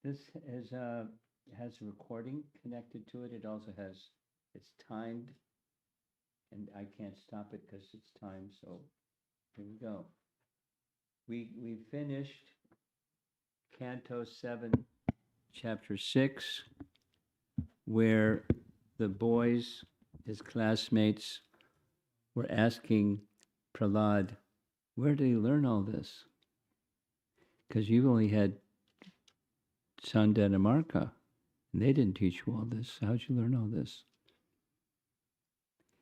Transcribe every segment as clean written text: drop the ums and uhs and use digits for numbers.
This has a recording connected to it. It also has, it's timed, and I can't stop it because it's timed. So here we go. We finished Canto 7, Chapter 6, where the boys, his classmates, were asking Prahlad, where did he learn all this? Because you only had Sanda and Amarka, and they didn't teach you all this. How'd you learn all this?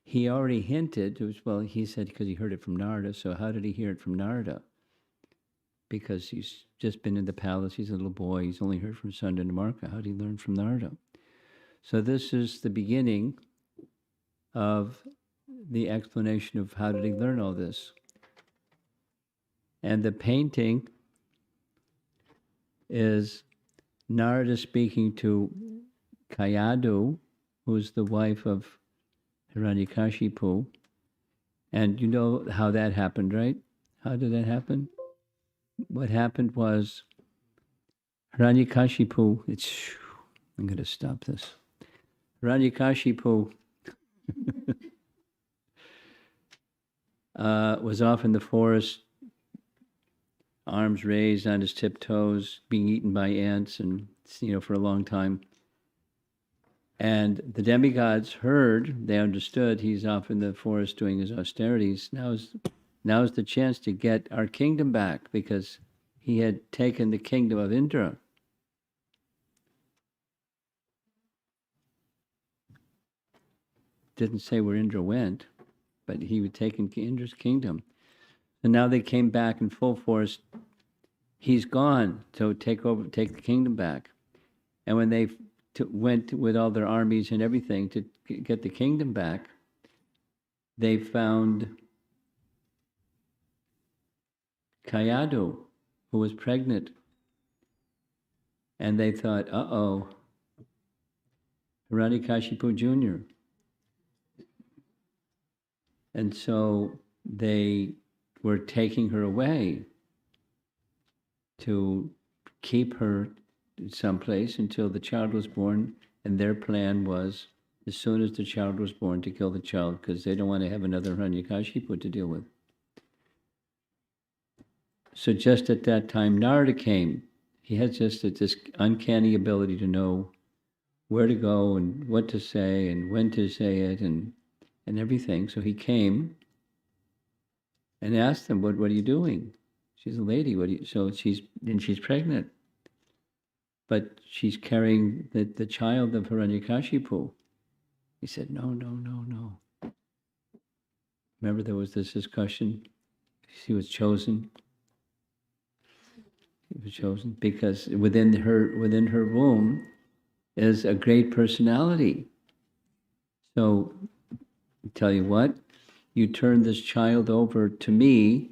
He already hinted, well, he said because he heard it from Narada. So how did he hear it from Narada? Because he's just been in the palace. He's a little boy. He's only heard from Sanda and Amarka. How did he learn from Narada? So this is the beginning of the explanation of how did he learn all this. And the painting is Narada speaking to Kayadu, who's the wife of Hiranyakasipu. And you know how that happened, right? How did that happen? What happened was Hiranyakasipu, I'm going to stop this. Hiranyakasipu was off in the forest, arms raised on his tiptoes, being eaten by ants, and for a long time. And the demigods heard, they understood he's off in the forest doing his austerities. Now's the chance to get our kingdom back, because he had taken the kingdom of Indra. Didn't say where Indra went, but he had taken Indra's kingdom. And now they came back in full force. He's gone, so take the kingdom back. And when they went with all their armies and everything to get the kingdom back, they found Kayadu, who was pregnant. And they thought, uh-oh, Hiranyakasipu Jr. And so they were taking her away to keep her someplace until the child was born. And their plan was, as soon as the child was born, to kill the child, because they don't want to have another Hiranyakasipu to deal with. So just at that time, Narada came. He had just this uncanny ability to know where to go and what to say and when to say it and everything. So he came and asked them, what are you doing? She's a lady. She's pregnant. But she's carrying the child of Hiranyakasipu. He said, no. Remember there was this discussion? She was chosen. He was chosen because within her womb is a great personality. So, I tell you what, you turn this child over to me.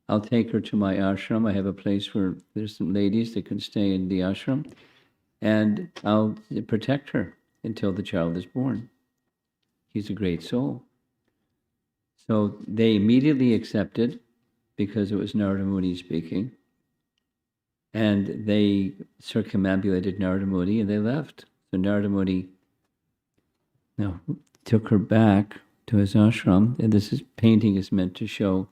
I'll take her to my ashram. I have a place where there's some ladies that can stay in the ashram, and I'll protect her until the child is born. He's a great soul. So they immediately accepted, because it was Narada Muni speaking, and they circumambulated Narada Muni and they left. So Narada Muni took her back to his ashram, and painting is meant to show.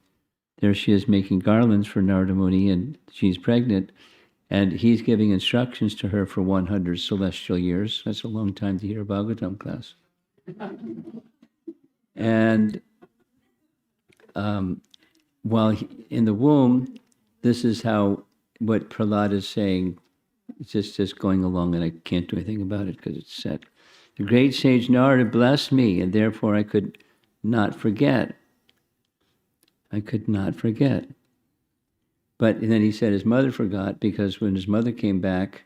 There she is making garlands for Narada Muni, and she's pregnant, and he's giving instructions to her for 100 celestial years. That's a long time to hear a Bhagavatam class. And while in the womb, this is what Prahlad is saying. It's just going along, and I can't do anything about it because it's set. The great sage Narada blessed me, and therefore I could not forget. But and then he said his mother forgot, because when his mother came back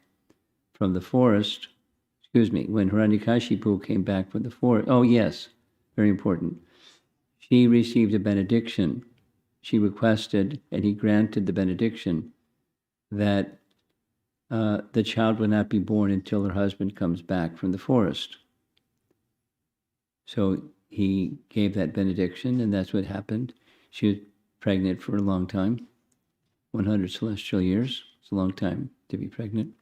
from the forest, when Hiranyakasipu came back from the forest, oh yes, very important, she received a benediction. She requested, and he granted the benediction, that the child would not be born until her husband comes back from the forest. So he gave that benediction, and that's what happened. She was pregnant for a long time, 100 celestial years. It's a long time to be pregnant.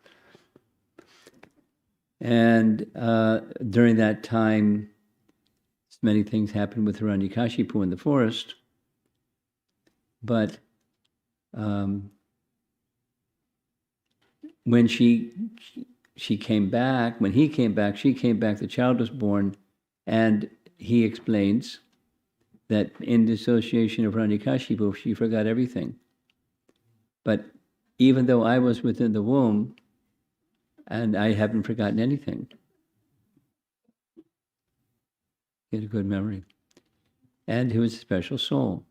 And during that time, many things happened with Hiranyakasipu in the forest. But when she came back, when he came back, she came back, the child was born, and he explains that in dissociation of Hiranyakasipu, she forgot everything. But even though I was within the womb, and I haven't forgotten anything. He had a good memory. And he was a special soul.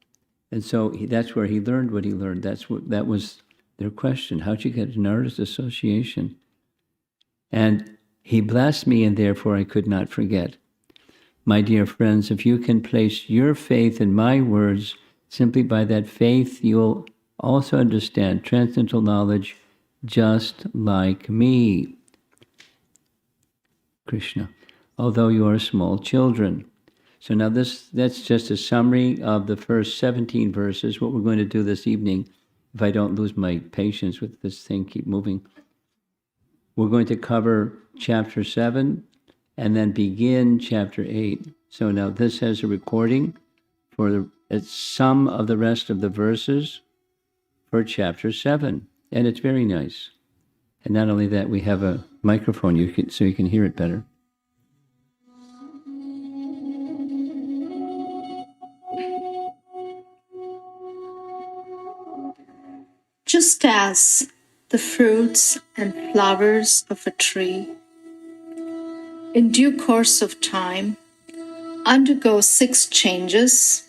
And so that's where he learned what he learned. That was their question. How'd you get Narada's association? And he blessed me, and therefore I could not forget. My dear friends, if you can place your faith in my words, simply by that faith, you'll also understand transcendental knowledge just like me. Krishna, although you are small children. So now that's just a summary of the first 17 verses. What we're going to do this evening, if I don't lose my patience with this thing, keep moving, we're going to cover chapter 7 and then begin chapter 8. So now this has a recording for some of the rest of the verses for chapter 7. And it's very nice. And not only that, we have a microphone so you can hear it better. Just as the fruits and flowers of a tree, in due course of time, undergo 6 changes: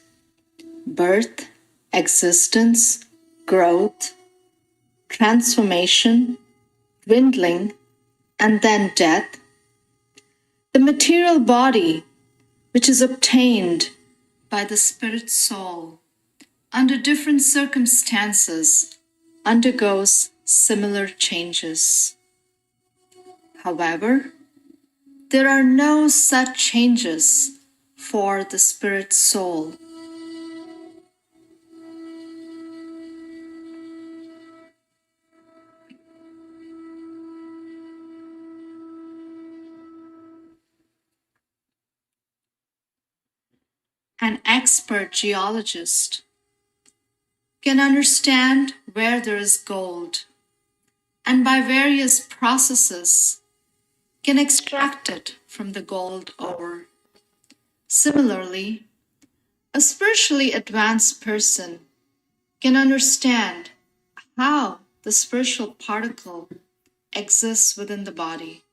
birth, existence, growth, transformation, dwindling, and then death, the material body, which is obtained by the spirit soul under different circumstances, undergoes similar changes. However, there are no such changes for the spirit soul. An expert geologist can understand where there is gold, and by various processes can extract it from the gold ore. Similarly, a spiritually advanced person can understand how the spiritual particle exists within the body,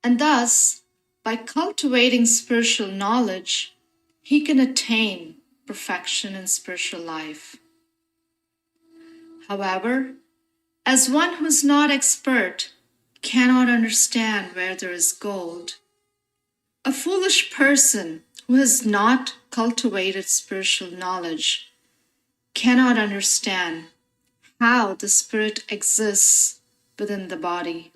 and thus, by cultivating spiritual knowledge, he can attain perfection in spiritual life. However, as one who is not expert cannot understand where there is gold, a foolish person who has not cultivated spiritual knowledge cannot understand how the spirit exists within the body.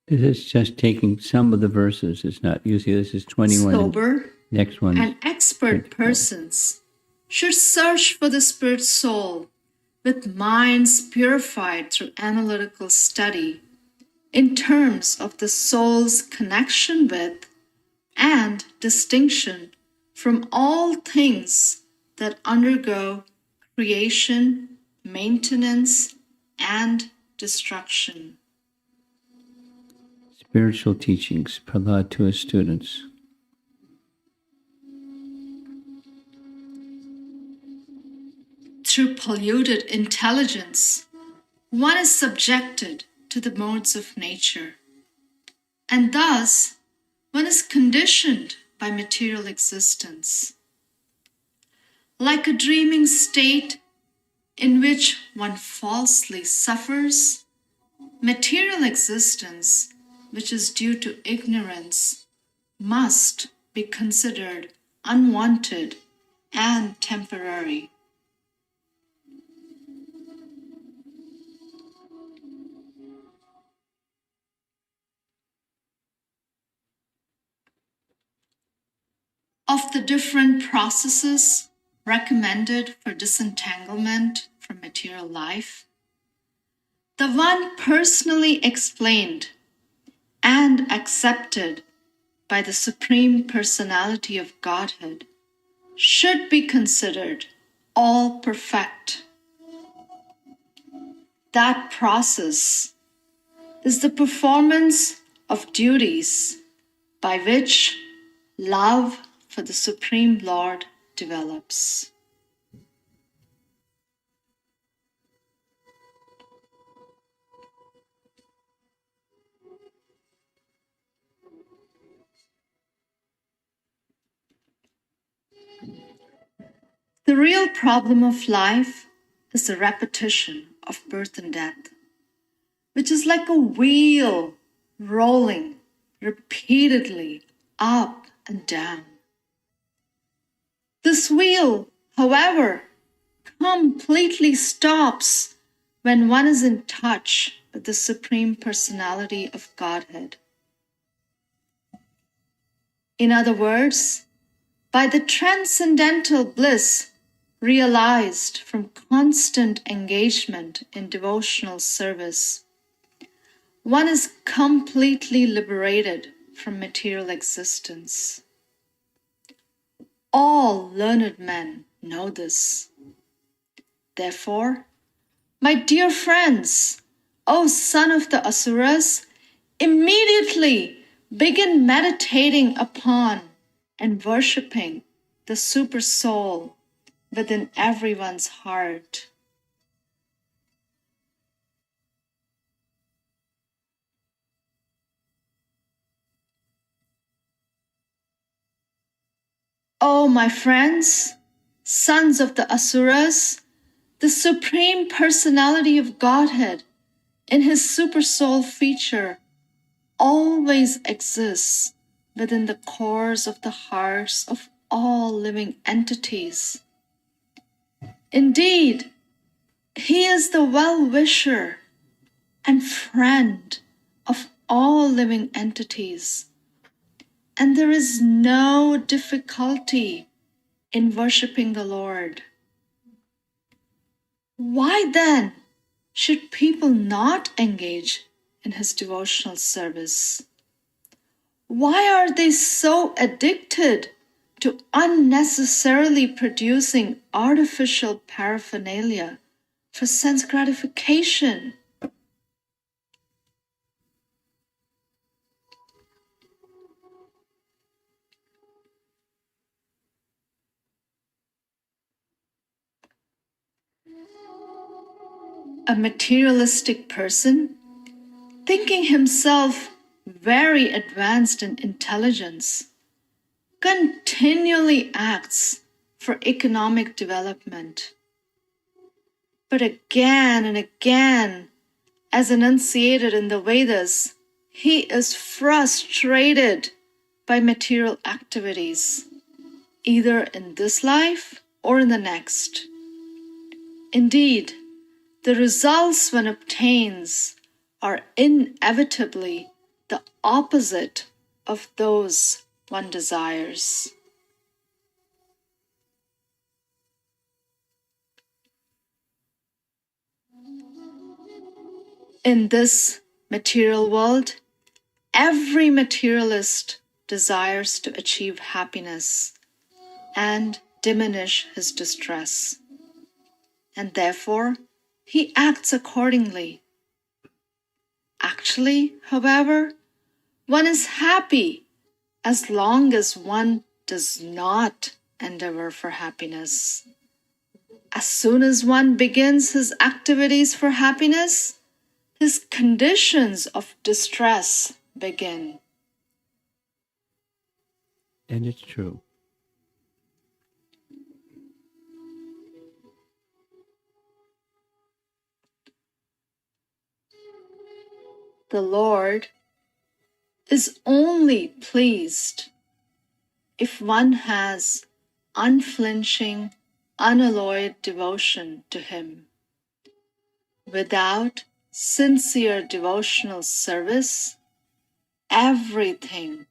This is just taking some of the verses. It's not, usually this is 21. Sober Next one. and expert persons should search for the spirit soul with minds purified through analytical study in terms of the soul's connection with and distinction from all things that undergo creation, maintenance, and destruction. Spiritual teachings, Prahlad to his students. Through polluted intelligence, one is subjected to the modes of nature, and thus one is conditioned by material existence. Like a dreaming state in which one falsely suffers, material existence, which is due to ignorance, must be considered unwanted and temporary. of the different processes recommended for disentanglement from material life, the one personally explained and accepted by the Supreme Personality of Godhead should be considered all perfect. That process is the performance of duties by which love for the Supreme Lord develops. The real problem of life is the repetition of birth and death, which is like a wheel rolling repeatedly up and down. This wheel, however, completely stops when one is in touch with the Supreme Personality of Godhead. In other words, by the transcendental bliss realized from constant engagement in devotional service, one is completely liberated from material existence. All learned men know this. Therefore, my dear friends, O son of the Asuras, immediately begin meditating upon and worshipping the Super Soul within everyone's heart. O my friends, sons of the Asuras, the Supreme Personality of Godhead in his Super Soul feature always exists within the cores of the hearts of all living entities. Indeed, he is the well-wisher and friend of all living entities, and there is no difficulty in worshipping the Lord. Why then should people not engage in his devotional service? Why are they so addicted to unnecessarily producing artificial paraphernalia for sense gratification? A materialistic person, thinking himself very advanced in intelligence, continually acts for economic development. But again and again, as enunciated in the Vedas, he is frustrated by material activities, either in this life or in the next. Indeed, the results one obtains are inevitably the opposite of those one desires. In this material world, every materialist desires to achieve happiness and diminish his distress, and therefore he acts accordingly. Actually, however, one is happy as long as one does not endeavor for happiness. As soon as one begins his activities for happiness, his conditions of distress begin. And it's true. The Lord is only pleased if one has unflinching, unalloyed devotion to him. Without sincere devotional service, everything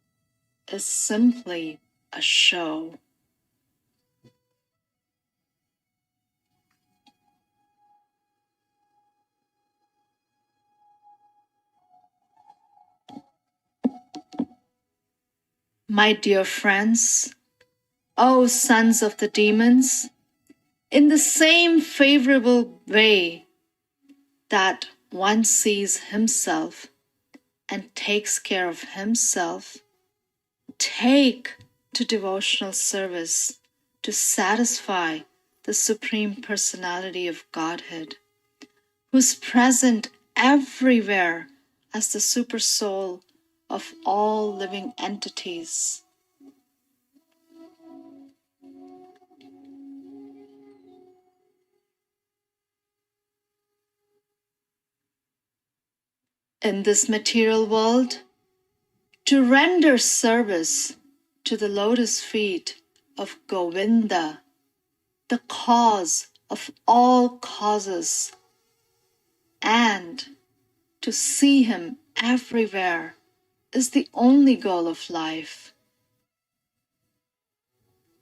is simply a show. My dear friends, O sons of the demons, in the same favorable way that one sees himself and takes care of himself, take to devotional service to satisfy the Supreme Personality of Godhead, who is present everywhere as the super soul of all living entities. In this material world, to render service to the lotus feet of Govinda, the cause of all causes, and to see him everywhere is the only goal of life.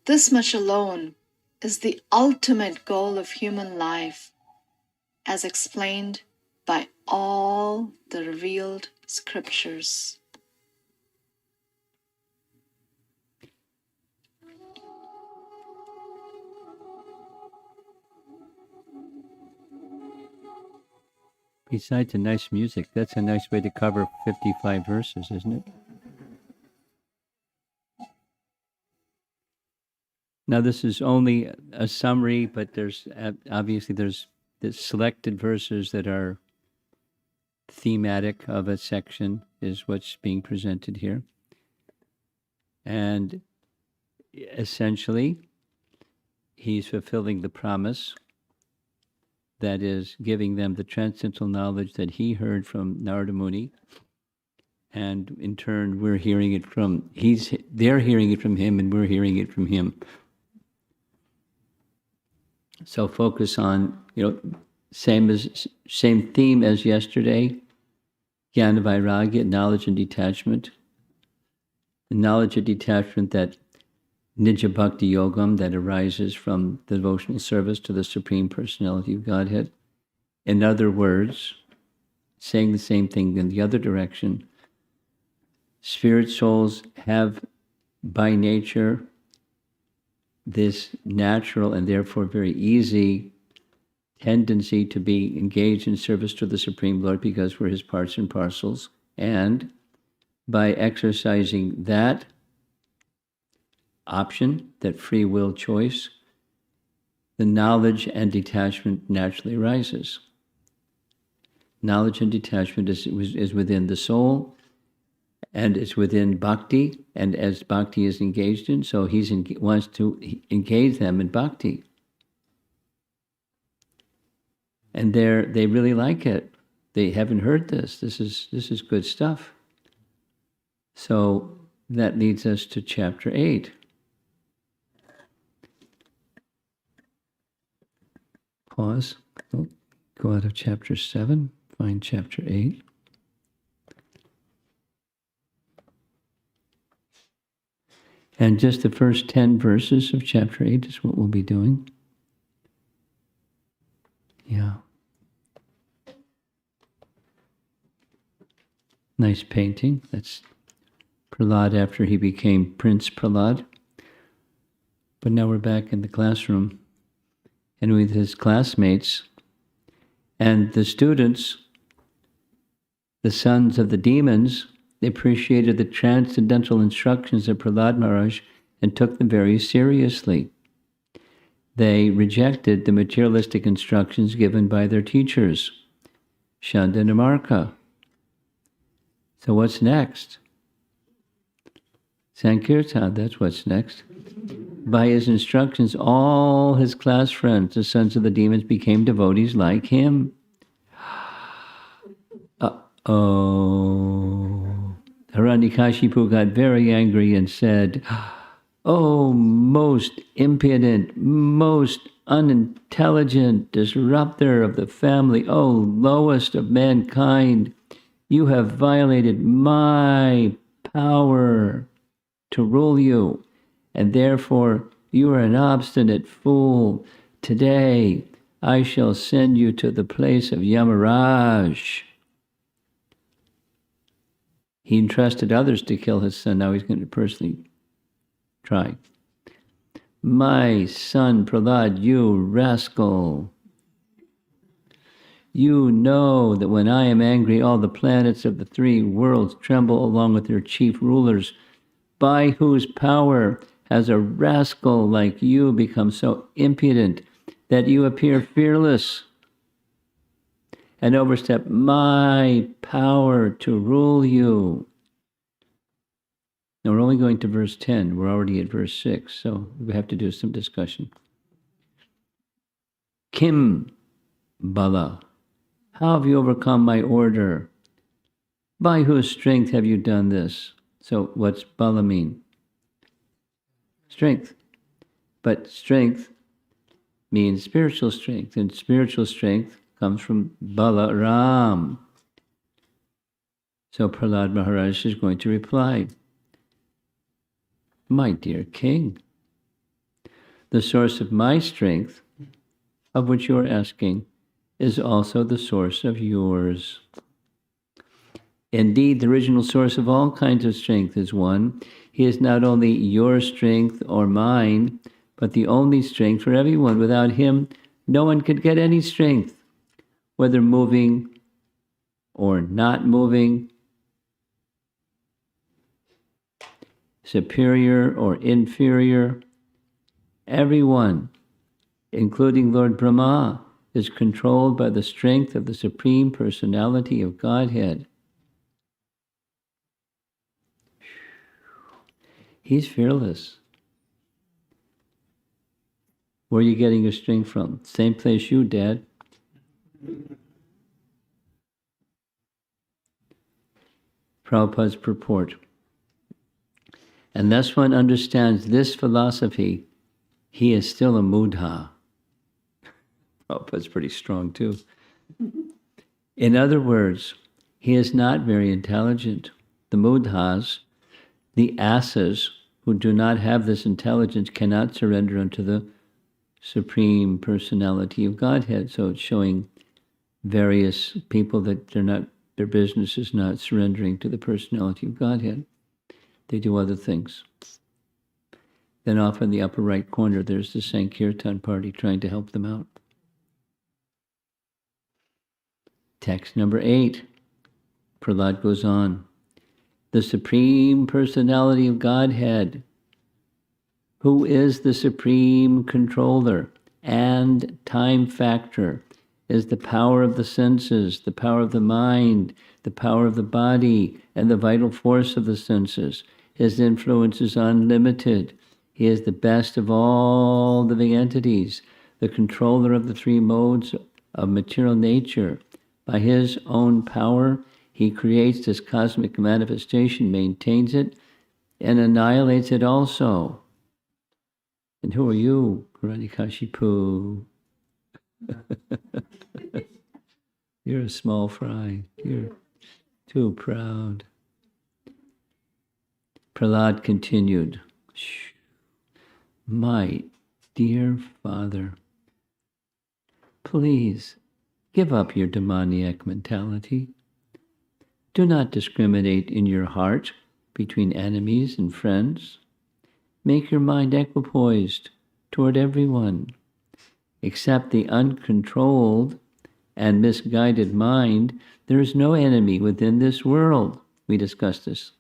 This much alone is the ultimate goal of human life, as explained by all the revealed scriptures. Besides the nice music, that's a nice way to cover 55 verses, isn't it? Now, this is only a summary, but there's obviously there's the selected verses that are thematic of a section is what's being presented here. And essentially, he's fulfilling the promise, that is, giving them the transcendental knowledge that he heard from Narada Muni. And in turn, we're hearing it from, they're hearing it from him, and we're hearing it from him. So focus on, same theme as yesterday, Jnana Vairagya, knowledge and detachment. The knowledge of detachment, that Nija Bhakti Yogam, that arises from the devotional service to the Supreme Personality of Godhead. In other words, saying the same thing in the other direction, spirit souls have by nature this natural and therefore very easy tendency to be engaged in service to the Supreme Lord because we're his parts and parcels. And by exercising that option, that free will choice, the knowledge and detachment naturally arises. Knowledge and detachment is within the soul, and it's within bhakti, and as bhakti is engaged in, so he wants to engage them in bhakti. And they really like it. They haven't heard this. This is good stuff. So that leads us to chapter 8. Pause. Go out of chapter 7, find chapter 8. And just the first 10 verses of chapter 8 is what we'll be doing. Yeah. Nice painting. That's Prahlad after he became Prince Prahlad. But now we're back in the classroom and with his classmates and the students, the sons of the demons. They appreciated the transcendental instructions of Prahlada Maharaj and took them very seriously. They rejected the materialistic instructions given by their teachers, Shanda and Amarka. So what's next? Sankirtan, that's what's next. By his instructions, all his class friends, the sons of the demons, became devotees like him. Hiranyakasipu got very angry and said, "Oh, most impudent, most unintelligent disruptor of the family, oh, lowest of mankind, you have violated my power to rule you. and therefore you are an obstinate fool. Today I shall send you to the place of Yamaraj. He entrusted others to kill his son. Now he's going to personally try. My son Prahlad, you rascal. You know that when I am angry, all the planets of the three worlds tremble along with their chief rulers. By whose power has a rascal like you become so impudent that you appear fearless and overstep my power to rule you? Now we're only going to verse 10. We're already at verse 6, so we have to do some discussion. Kim Bala, how have you overcome my order? By whose strength have you done this? So what's Bala mean? Strength. But strength means spiritual strength, and spiritual strength comes from Bala Ram. So Prahlada Maharaj is going to reply, my dear king, the source of my strength, of which you are asking, is also the source of yours. Indeed, the original source of all kinds of strength is one. He is not only your strength or mine, but the only strength for everyone. Without him, no one could get any strength, whether moving or not moving, superior or inferior. Everyone, including Lord Brahma, is controlled by the strength of the Supreme Personality of Godhead. He's fearless. Where are you getting your strength from? Same place you, Dad. Prabhupada's purport. Unless one understands this philosophy, he is still a Buddha. Prabhupada's pretty strong too. In other words, he is not very intelligent. The Buddhas, the asses who do not have this intelligence, cannot surrender unto the Supreme Personality of Godhead. So it's showing various people that their business is not surrendering to the Personality of Godhead. They do other things. Then off in the upper right corner, there's the Sankirtan party trying to help them out. Text number 8. Prahlad goes on. The Supreme Personality of Godhead, who is the Supreme Controller and Time Factor, is the power of the senses, the power of the mind, the power of the body, and the vital force of the senses. His influence is unlimited. He is the best of all living entities, the controller of the three modes of material nature. By his own power, he creates this cosmic manifestation, maintains it, and annihilates it also. And who are you, Hiranyakasipu? You're a small fry. You're too proud. Prahlad continued, my dear father, please give up your demoniac mentality. Do not discriminate in your heart between enemies and friends. Make your mind equipoised toward everyone. Except the uncontrolled and misguided mind, there is no enemy within this world. We discussed this.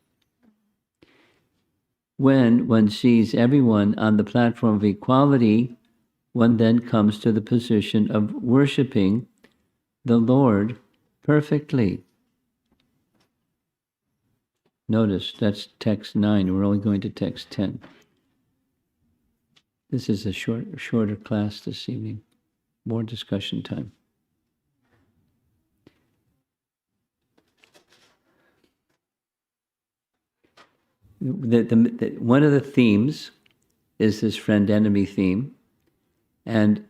When one sees everyone on the platform of equality, one then comes to the position of worshiping the Lord perfectly. Notice that's text 9. We're only going to text 10. This is a shorter class this evening. More discussion time. One of the themes is this friend-enemy theme, and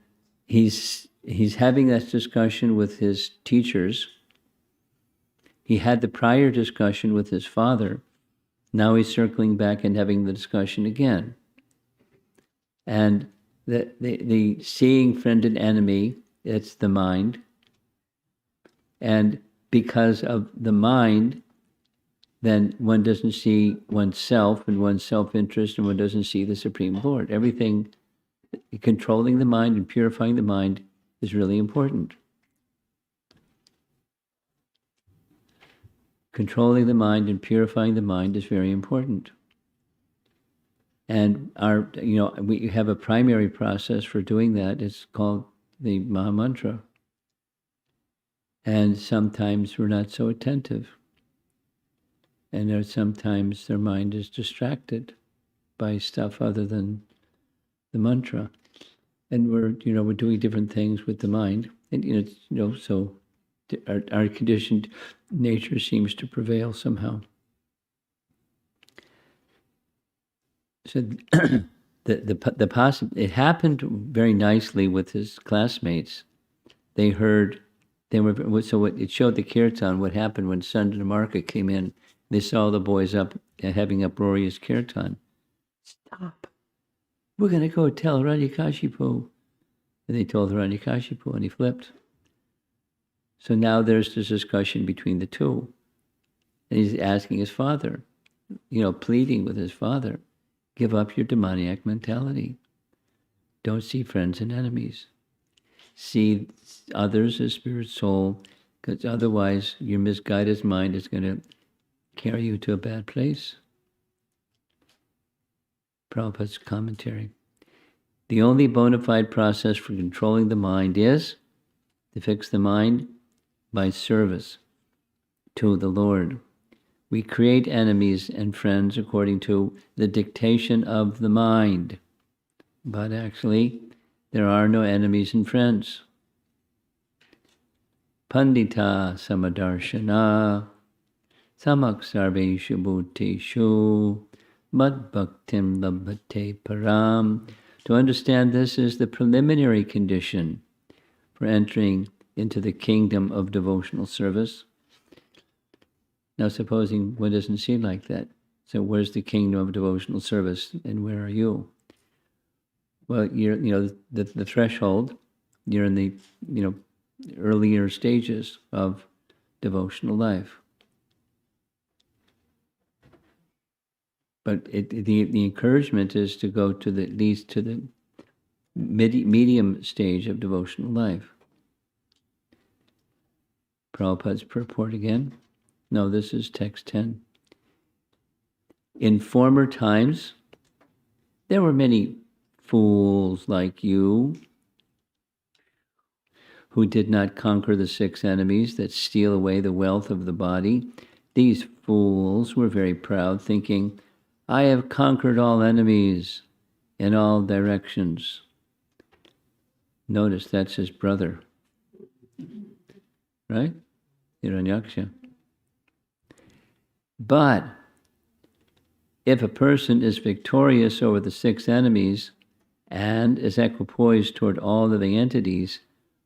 he's having that discussion with his teachers. He had the prior discussion with his father. Now he's circling back and having the discussion again. And the seeing friend and enemy, it's the mind. And because of the mind, then one doesn't see oneself and one's self-interest, and one doesn't see the Supreme Lord. Everything, controlling the mind and purifying the mind is really important. Controlling the mind and purifying the mind is very important. And we have a primary process for doing that. It's called the Mahamantra. And sometimes we're not so attentive. And sometimes their mind is distracted by stuff other than the mantra. And we're doing different things with the mind. And, so our conditioned nature seems to prevail somehow. So it happened very nicely with his classmates. It showed the kirtan, what happened when Sundamarka came in. They saw the boys up having uproarious kirtan. Stop. We're going to go tell Hiranyakasipu. And they told Hiranyakasipu, and he flipped. So now there's this discussion between the two. And he's asking his father, pleading with his father, give up your demoniac mentality. Don't see friends and enemies. See others as spirit soul, because otherwise your misguided mind is going to carry you to a bad place. Prabhupada's commentary. The only bona fide process for controlling the mind is to fix the mind by service to the Lord. We create enemies and friends according to the dictation of the mind. But actually, there are no enemies and friends. Pandita samadarshana samak sarveshu bhuteshu mad bhaktim labhate param. To understand this is the preliminary condition for entering into the kingdom of devotional service. Now, supposing one doesn't see like that, so where's the kingdom of devotional service, and where are you? Well, you're, the threshold. You're in the, earlier stages of devotional life. But the encouragement is to go to at least to the medium stage of devotional life. Prabhupada's purport again. No, this is text 10. In former times, there were many fools like you who did not conquer the 6 enemies that steal away the wealth of the body. These fools were very proud, thinking, I have conquered all enemies in all directions. Notice that's his brother, right? Hiranyakashipu. But if a person is victorious over the 6 enemies and is equipoised toward all living entities,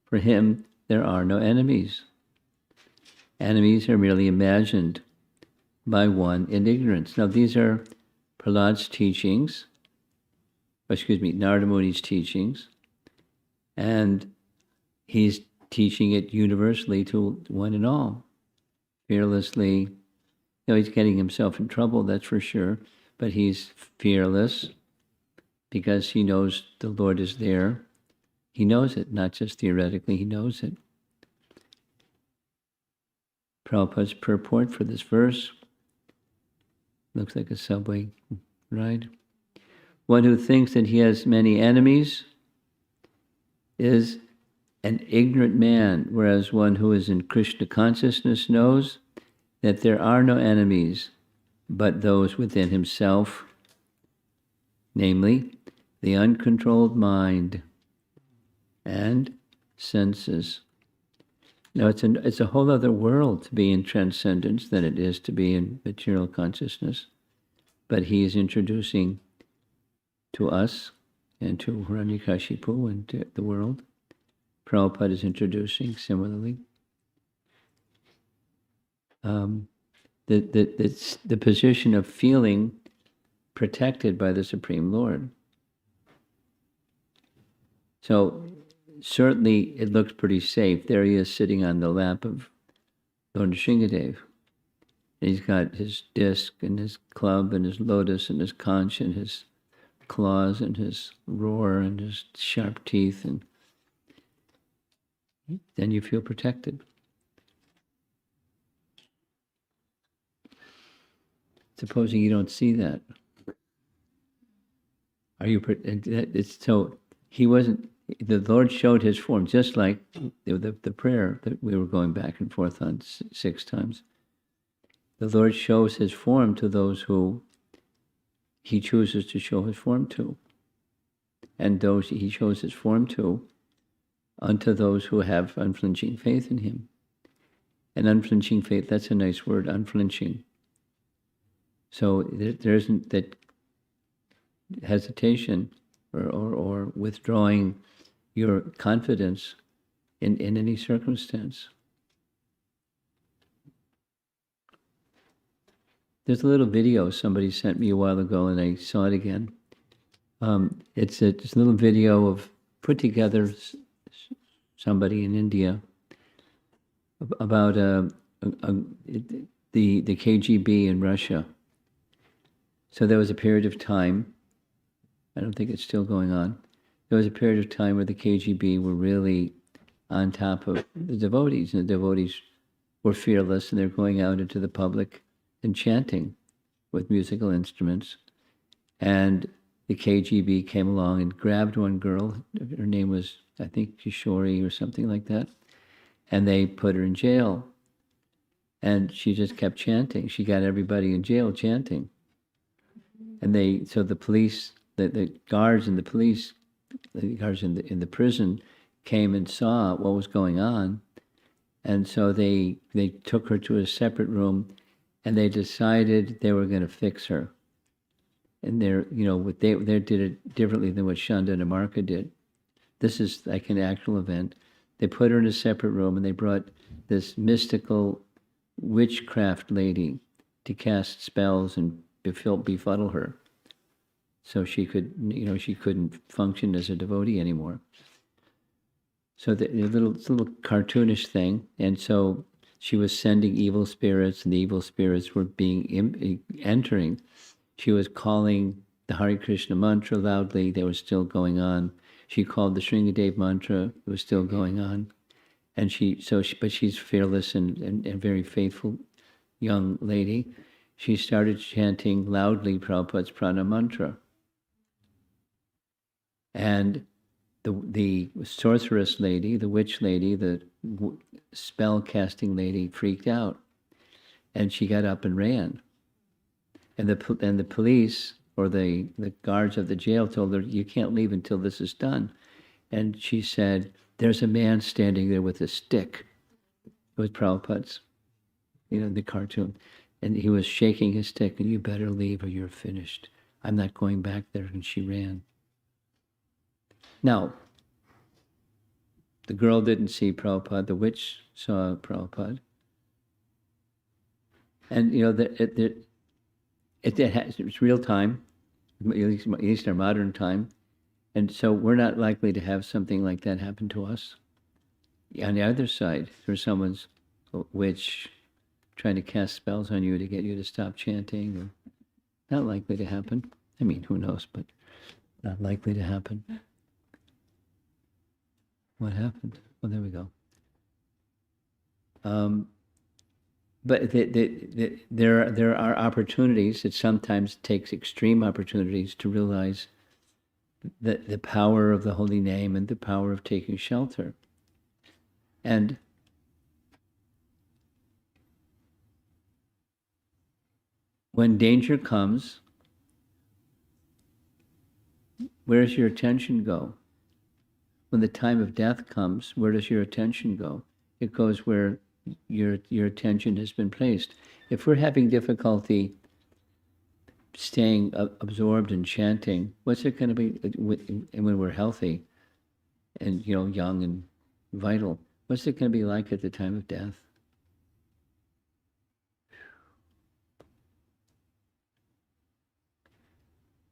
for him there are no enemies. Enemies are merely imagined by one in ignorance. Now these are Prahlad's teachings, Narada Muni's teachings, and he's teaching it universally to one and all, fearlessly. He's getting himself in trouble, that's for sure, but he's fearless because he knows the Lord is there. He knows it, not just theoretically, he knows it. Prabhupada's purport for this verse looks like a subway ride. One who thinks that he has many enemies is an ignorant man, whereas one who is in Krishna consciousness knows that there are no enemies but those within himself, namely the uncontrolled mind and senses. Now it's a whole other world to be in transcendence than it is to be in material consciousness, but he is introducing to us and to Hiranyakasipu and to the world. Prabhupada is introducing similarly. The position of feeling protected by the Supreme Lord. So certainly it looks pretty safe. There he is sitting on the lap of Lord Nrsingadev. And he's got his disc and his club and his lotus and his conch and his claws and his roar and his sharp teeth, and then you feel protected. Supposing you don't see that, are you? It's so he wasn't. The Lord showed his form, just like the prayer that we were going back and forth on 6 times. The Lord shows his form to those who he chooses to show his form to, and those he shows his form to unto those who have unflinching faith in him. And unflinching faith, that's a nice word, unflinching. So there isn't that hesitation or withdrawing your confidence in any circumstance. There's a little video somebody sent me a while ago, and I saw it again. It's a little video of put together somebody in India about the KGB in Russia. So there was a period of time, I don't think it's still going on, there was a period of time where the KGB were really on top of the devotees, and the devotees were fearless, and they're going out into the public and chanting with musical instruments. And the KGB came along and grabbed one girl, her name was, I think, Kishori or something like that, and they put her in jail. And she just kept chanting. She got everybody in jail chanting. And so the police, the guards and the police, the guards in the prison came and saw what was going on. And so they took her to a separate room, and they decided they were going to fix her. And they did it differently than what Shanda and Amarka did. This is like an actual event. They put her in a separate room, and they brought this mystical witchcraft lady to cast spells and befuddle her, so she couldn't function as a devotee anymore. So the little cartoonish thing, and so she was sending evil spirits, and the evil spirits were entering. She was calling the Hare Krishna mantra loudly. They were still going on. She called the Sringadev mantra. It was still going on. And but she's fearless and very faithful young lady. She started chanting loudly Prabhupada's prana mantra. And the sorceress lady, the witch lady, the spell casting lady freaked out, and she got up and ran. And the police or the guards of the jail told her, "You can't leave until this is done." And she said, "There's a man standing there with a stick." It was Prabhupada's, the cartoon. And he was shaking his stick, and "You better leave or you're finished. I'm not going back there." And she ran. Now, the girl didn't see Prabhupada. The witch saw Prabhupada. And, it's real time, at least our modern time. And so we're not likely to have something like that happen to us. On the other side, there's someone's witch trying to cast spells on you to get you to stop chanting. Or not likely to happen. I mean, who knows, but not likely to happen. What happened? Well, there we go. But there are opportunities. It sometimes takes extreme opportunities to realize the power of the holy name and the power of taking shelter. And when danger comes, where does your attention go? When the time of death comes, where does your attention go? It goes where your attention has been placed. If we're having difficulty staying absorbed in chanting, what's it going to be? And when we're healthy and young and vital, what's it going to be like at the time of death?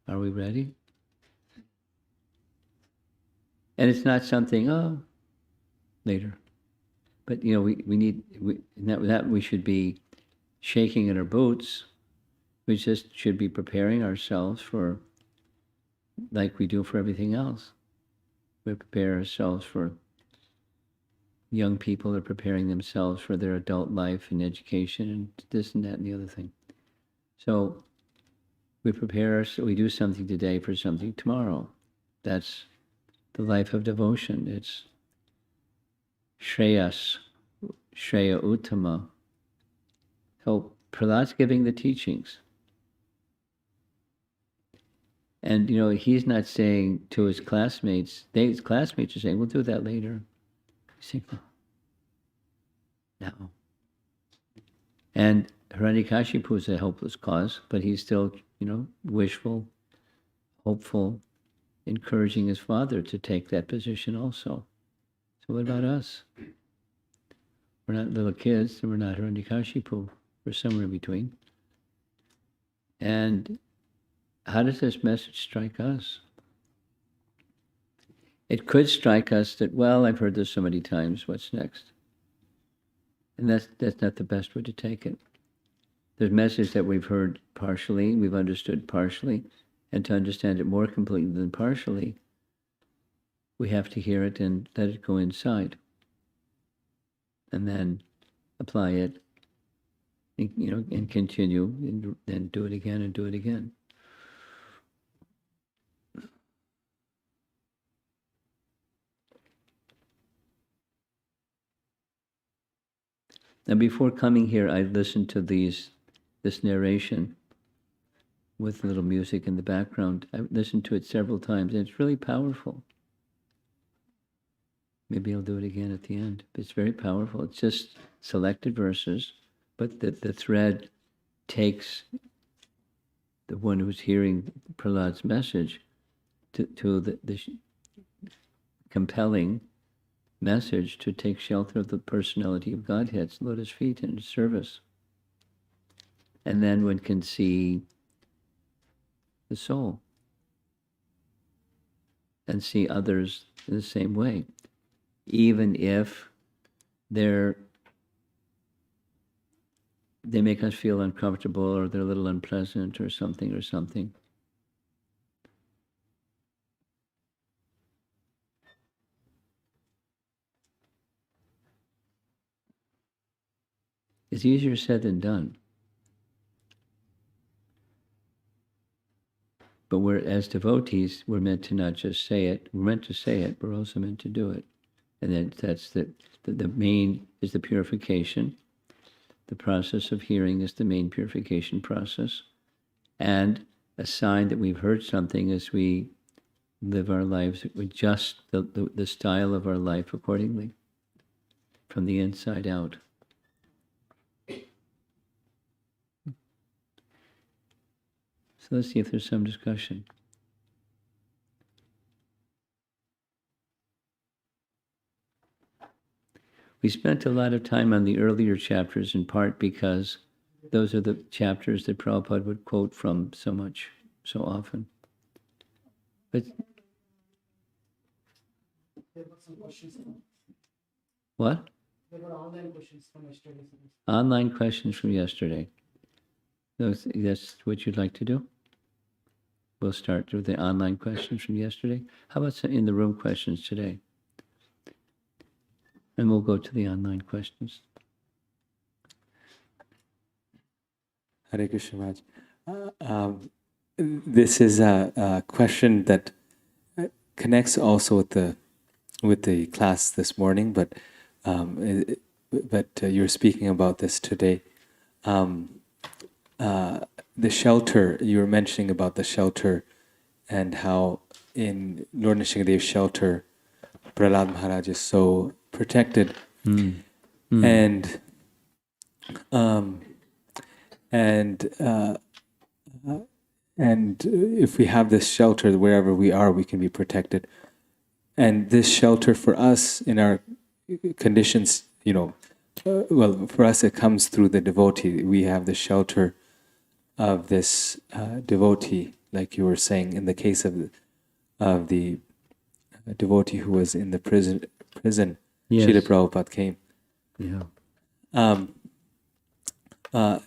Are we ready? And it's not something, oh, later. But, you know, we should be shaking in our boots. We just should be preparing ourselves for, like we do for everything else. We prepare ourselves for, young people are preparing themselves for their adult life and education and this and that and the other thing. So we we do something today for something tomorrow. That's the life of devotion. It's Shreyas, Shreya Uttama. So Prahlad's giving the teachings. And, you know, he's not saying to his classmates, his classmates are saying, we'll do that later. He's saying, no. And Hiranyakasipu is a helpless cause, but he's still, you know, wishful, hopeful, encouraging his father to take that position also. So what about us? We're not little kids, and we're not Hiranyakasipu. We're somewhere in between. And how does this message strike us? It could strike us that, well, I've heard this so many times, what's next? And that's not the best way to take it. There's a message that we've heard partially, we've understood partially, and to understand it more completely than partially, we have to hear it and let it go inside. And then apply it, you know, and continue, and then do it again and do it again. Now, before coming here, I listened to this narration with a little music in the background. I listened to it several times, and it's really powerful. Maybe I'll do it again at the end. But it's very powerful. It's just selected verses, but the thread takes the one who's hearing Prahlad's message to the compelling message to take shelter of the personality of Godhead's lotus feet in service. And then one can see the soul and see others in the same way, even if they make us feel uncomfortable or they're a little unpleasant or something. It's easier said than done. But as devotees, we're meant to not just say it, we're meant to say it, we're also meant to do it. And then that's the main is the purification. The process of hearing is the main purification process. And a sign that we've heard something as we live our lives, we adjust the style of our life accordingly, from the inside out. So let's see if there's some discussion. We spent a lot of time on the earlier chapters, in part because those are the chapters that Prabhupada would quote from so often. But what? There were online questions from yesterday. Online questions from yesterday. That's what you'd like to do? We'll start with the online questions from yesterday. How about some in-the-room questions today? And we'll go to the online questions. Hare Krishna Maharaj. This is a question that connects also with the class this morning, but you're speaking about this today. The shelter, you were mentioning about the shelter and how in Lord Nishingadev's shelter, Prahlada Maharaj is so protected. And if we have this shelter, wherever we are, we can be protected. And this shelter for us in our conditions, well, for us it comes through the devotee. We have the shelter of this devotee, like you were saying, in the case of the devotee who was in the prison, Yes. Srila Prabhupada came. Yeah.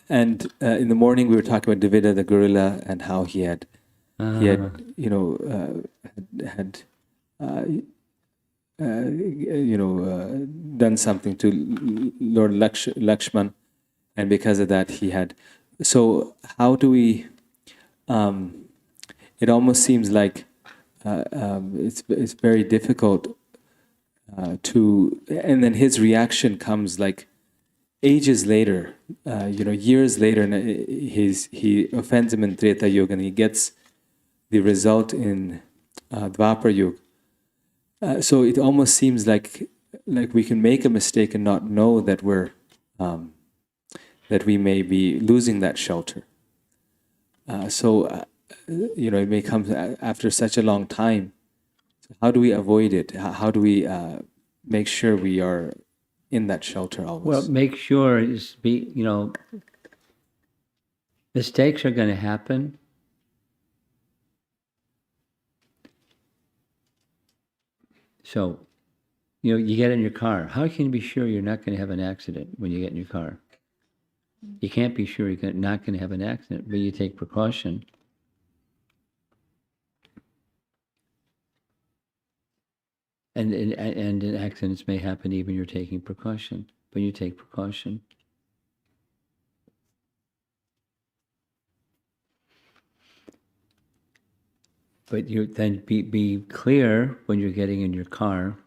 And in the morning we were talking about Davida the gorilla and how he had Uh, done something to Lord Lakshman, and because of that he had. So how do we? It almost seems like it's very difficult to, and then his reaction comes like ages later, years later, and he offends him in Treta Yuga, and he gets the result in Dvapar Yuga. So it almost seems like we can make a mistake and not know that that we may be losing that shelter. It may come after such a long time. How do we avoid it? How do we make sure we are in that shelter always? well, make sure mistakes are going to happen. So, you get in your car. How can you be sure you're not going to have an accident when you get in your car? You can't be sure you're not going to have an accident, but you take precaution. And accidents may happen even you're taking precaution, but you take precaution. But you then be clear when you're getting in your car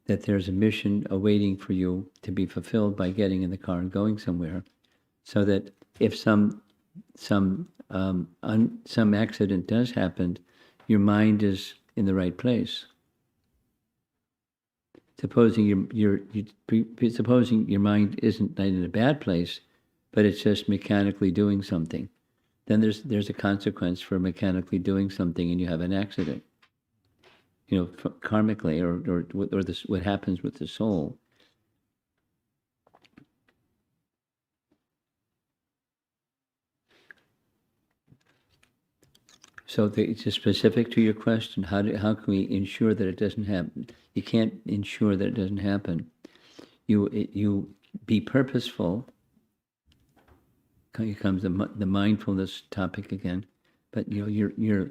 that there's a mission awaiting for you to be fulfilled by getting in the car and going somewhere, so that if some accident does happen, your mind is in the right place. Supposing supposing your mind isn't in a bad place, but it's just mechanically doing something, then there's a consequence for mechanically doing something, and you have an accident. Karmically, or what happens with the soul. So it's just specific to your question. How can we ensure that it doesn't happen? You can't ensure that it doesn't happen. You be purposeful. Here comes the mindfulness topic again, but you're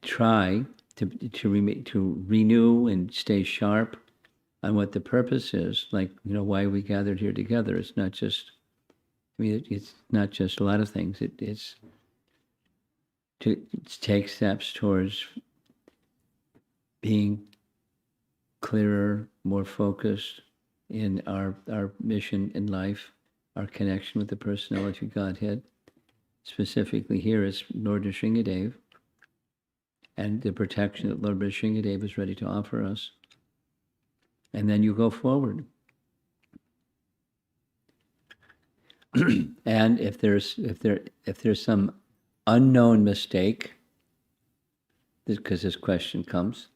try to renew and stay sharp on what the purpose is. Like why we gathered here together. It's not just. It's not just a lot of things. It's to take steps towards being clearer, more focused in our mission in life, our connection with the personality of Godhead. Specifically here is Lord Nrsingadev and the protection that Lord Nrsingadev is ready to offer us. And then you go forward. And if there's some unknown mistake, because this question comes,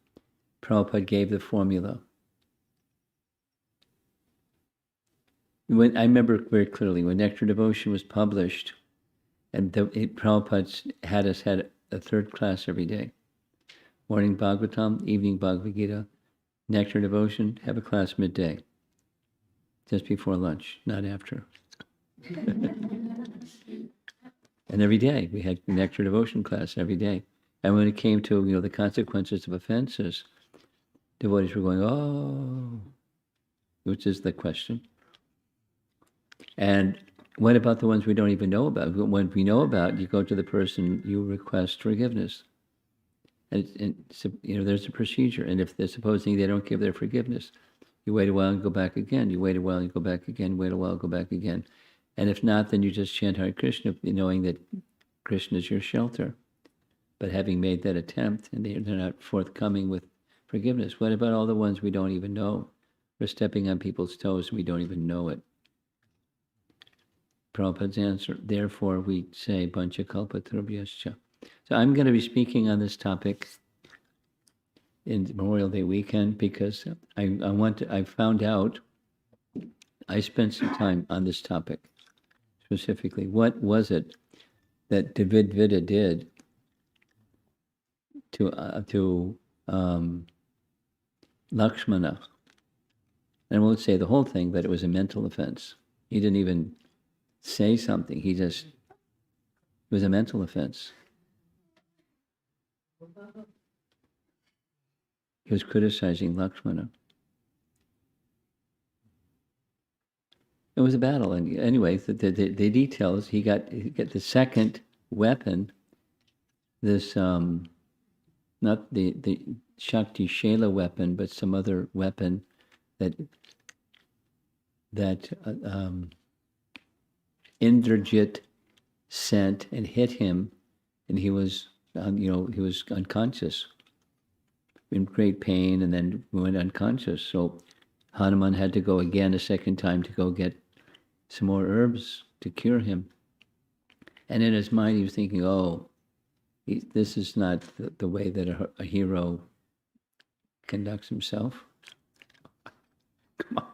Prabhupada gave the formula. I remember very clearly when Nectar Devotion was published, and Prabhupada had us had a third class every day. Morning Bhagavatam, evening Bhagavad Gita, Nectar Devotion, have a class midday, just before lunch, not after. And every day, we had Nectar Devotion class every day. And when it came to, the consequences of offenses, devotees were going, oh, which is the question. And what about the ones we don't even know about? When we know about, you go to the person, you request forgiveness. And there's a procedure. And if they're supposing they don't give their forgiveness, you wait a while and go back again. You wait a while and go back again, wait a while, go back again. And if not, then you just chant Hare Krishna, knowing that Krishna is your shelter. But having made that attempt, and they're not forthcoming with forgiveness, what about all the ones we don't even know? We're stepping on people's toes and we don't even know it. Prabhupada's answer, therefore we say, Pancha Kalpatarubhyascha. So I'm going to be speaking on this topic in Memorial Day weekend because I found out, I spent some time on this topic. Specifically, what was it that David Vida did Lakshmana. And I won't say the whole thing, but it was a mental offense. He didn't even say something. It was a mental offense. He was criticizing Lakshmana. It was a battle, and anyway, the details. He got the second weapon. This not the Shakti Shela weapon, but some other weapon that Indrajit sent and hit him, and he was he was unconscious, in great pain, and then went unconscious. So Hanuman had to go again a second time to go get some more herbs to cure him. And in his mind, he was thinking, "Oh, this is not the way that a hero conducts himself." Come on.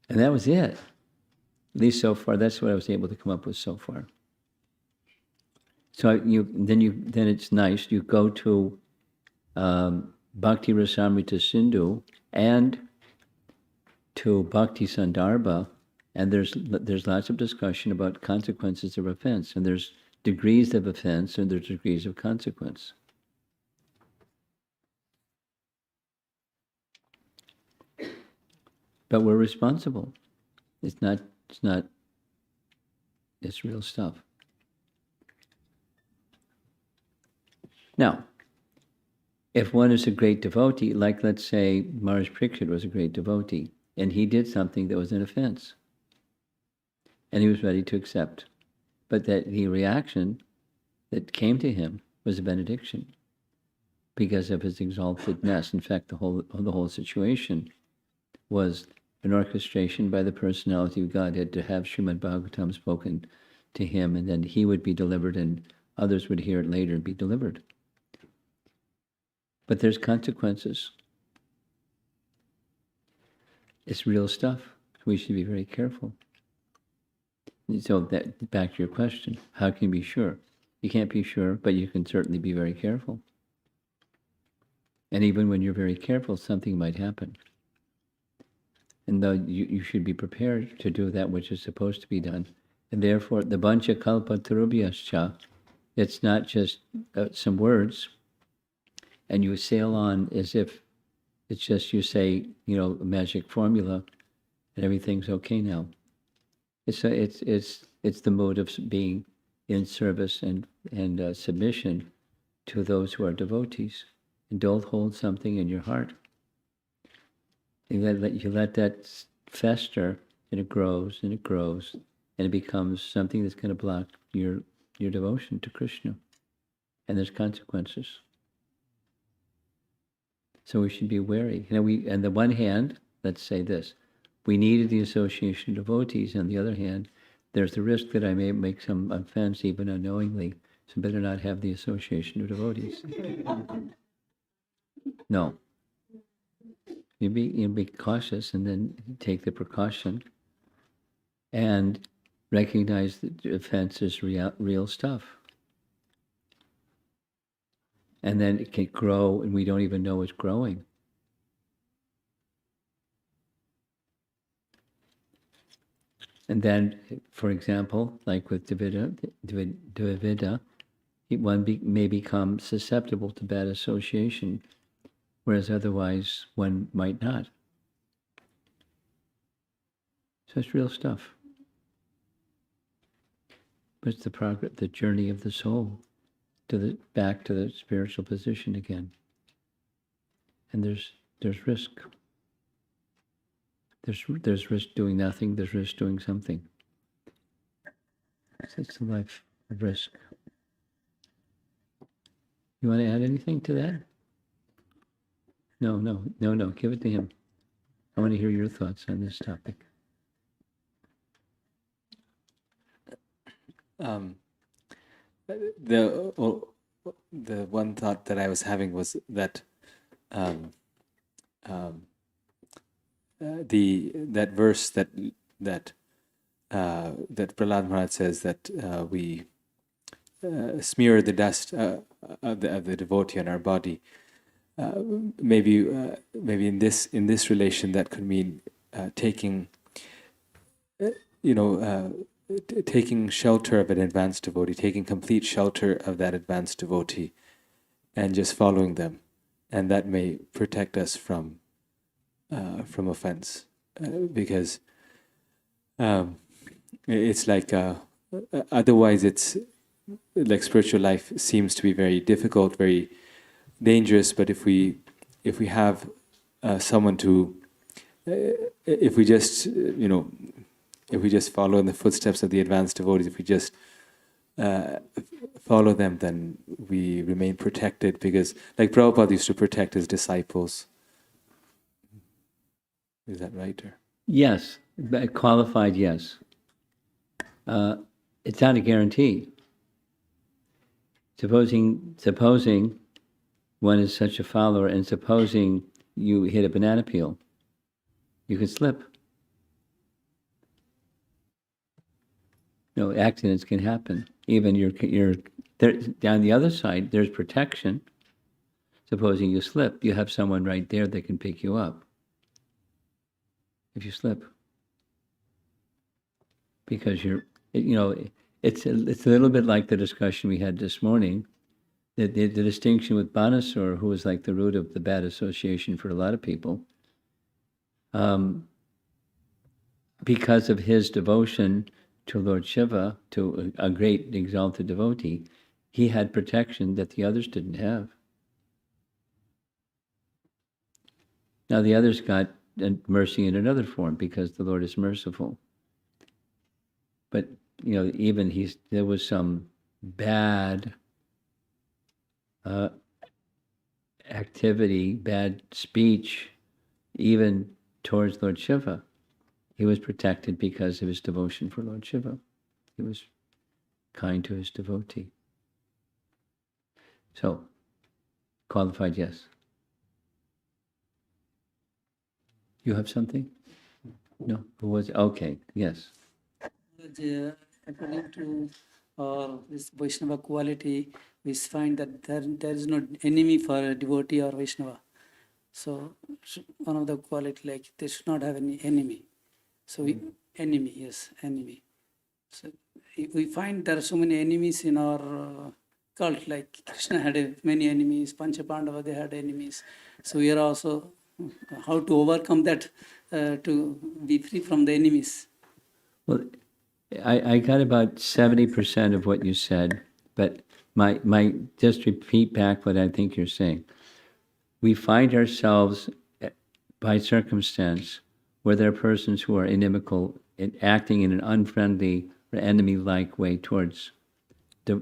And that was it. At least so far, that's what I was able to come up with so far. So then it's nice. You go to Bhakti Rasamrita Sindhu and to Bhakti Sandarbha, and there's lots of discussion about consequences of offense, and there's degrees of offense and there's degrees of consequence. But we're responsible. It's real stuff. Now, if one is a great devotee, like let's say Maharaj Pariksit was a great devotee, and he did something that was an offense, and he was ready to accept, but that the reaction that came to him was a benediction because of his exaltedness. In fact, the whole situation was an orchestration by the personality of Godhead to have Srimad Bhagavatam spoken to him, and then he would be delivered, and others would hear it later and be delivered. But there's consequences. It's real stuff. We should be very careful. So that back to your question, how can you be sure? You can't be sure, but you can certainly be very careful. And even when you're very careful, something might happen. And though you should be prepared to do that which is supposed to be done. And therefore, the Bancha Kalpa Tarubhyascha, it's not just some words, and you sail on as if it's just you say, a magic formula, and everything's okay now. It's the mode of being in service and submission to those who are devotees. And don't hold something in your heart. You let that fester, and it grows, and it grows, and it becomes something that's going to block your devotion to Krishna. And there's consequences. So we should be wary. On the one hand, let's say this, we needed the association of devotees. On the other hand, there's the risk that I may make some offense even unknowingly, so better not have the association of devotees. No. You be cautious, and then take the precaution and recognize that offense is real stuff. And then it can grow, and we don't even know it's growing. And then, for example, like with Dvivida, one may become susceptible to bad association, whereas otherwise one might not. So it's real stuff. But it's the journey of the soul back to the spiritual position again. And there's risk. There's risk doing nothing. There's risk doing something. It's a life of risk. You want to add anything to that? No. Give it to him. I want to hear your thoughts on this topic. The one thought that I was having was that that verse that Prahlad Maharaj says that we smear the dust of the devotee on our body. Maybe in this relation that could mean taking taking shelter of an advanced devotee, taking complete shelter of that advanced devotee, and just following them, and that may protect us from offense, because it's like otherwise it's like spiritual life seems to be very difficult, very dangerous. But if we have someone to, if we just if we just follow in the footsteps of the advanced devotees, if we just follow them, then we remain protected, because like Prabhupada used to protect his disciples. Is that right? Or? Yes, qualified, yes. It's not a guarantee. Supposing one is such a follower, and supposing you hit a banana peel, you can slip. No, accidents can happen. Even you're there, down the other side, there's protection. Supposing you slip, you have someone right there that can pick you up if you slip. Because it's a little bit like the discussion we had this morning, the distinction with Banasur, who was like the root of the bad association for a lot of people, because of his devotion to Lord Shiva, to a great exalted devotee, he had protection that the others didn't have. Now the others got mercy in another form because the Lord is merciful. But even there was some bad activity, bad speech, even towards Lord Shiva. He was protected because of his devotion for Lord Shiva. He was kind to his devotee. So, qualified, yes. You have something? No? Who was? Okay, yes. According to this Vaishnava quality, we find that there is no enemy for a devotee or Vaishnava. So one of the quality, like they should not have any enemy. So enemy. So we find there are so many enemies in our cult. Like Krishna had many enemies, Pancha Pandava they had enemies. So we are also how to overcome that to be free from the enemies. Well, I got about 70% of what you said, but my just repeat back what I think you're saying. We find ourselves by circumstance where there are persons who are inimical and acting in an unfriendly or enemy-like way towards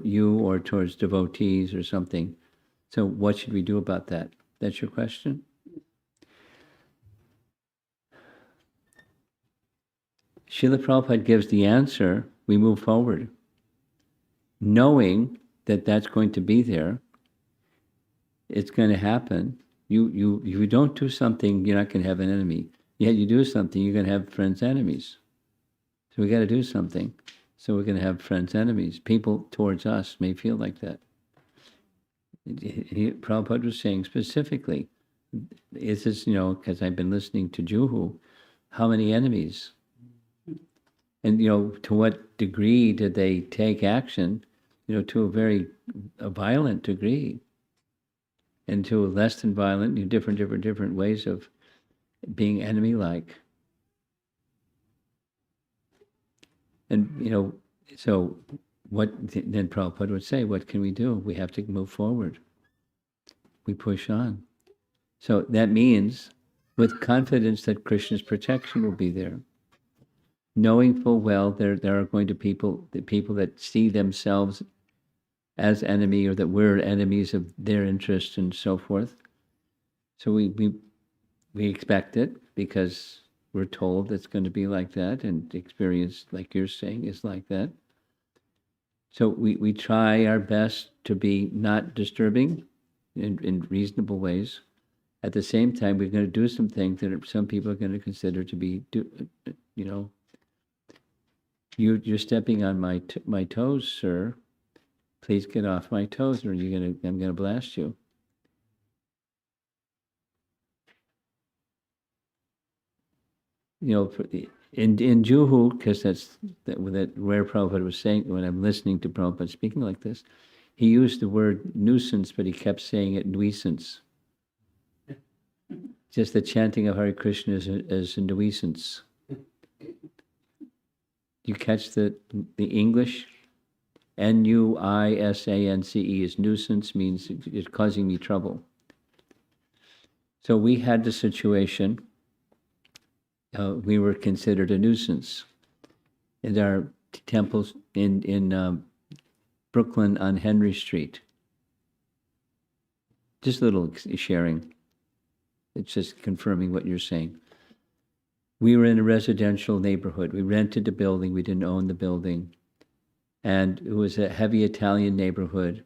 you or towards devotees or something. So what should we do about that? That's your question? Srila Prabhupada gives the answer, we move forward. Knowing that that's going to be there, it's going to happen. If you don't do something, you're not going to have an enemy. Yet you do something, you're going to have friends, enemies. So we got to do something. So we're going to have friends, enemies. People towards us may feel like that. Prabhupada was saying specifically, is this, because I've been listening to Juhu, how many enemies? And, to what degree did they take action, to a very violent degree, and to a less than violent, different ways of being enemy-like. And, so what then Prabhupada would say, what can we do? We have to move forward. We push on. So that means with confidence that Krishna's protection will be there. Knowing full well there are going to people that see themselves as enemy, or that we're enemies of their interests and so forth. So we expect it because we're told it's going to be like that, and experience, like you're saying, is like that. So we try our best to be not disturbing in reasonable ways. At the same time, we're going to do some things that some people are going to consider to be, you're stepping on my toes, sir. please get off my toes or I'm gonna blast you. You know, in Juhu, because that's where Prabhupada was saying, when I'm listening to Prabhupada speaking like this, he used the word nuisance, but he kept saying it nuisance. Just the chanting of Hare Krishna is a nuisance. You catch the English? Nuisance is nuisance, means it's causing me trouble. So we had the situation, we were considered a nuisance. In our temples in Brooklyn on Henry Street. Just a little sharing. It's just confirming what you're saying. We were in a residential neighborhood. We rented the building. We didn't own the building. And it was a heavy Italian neighborhood.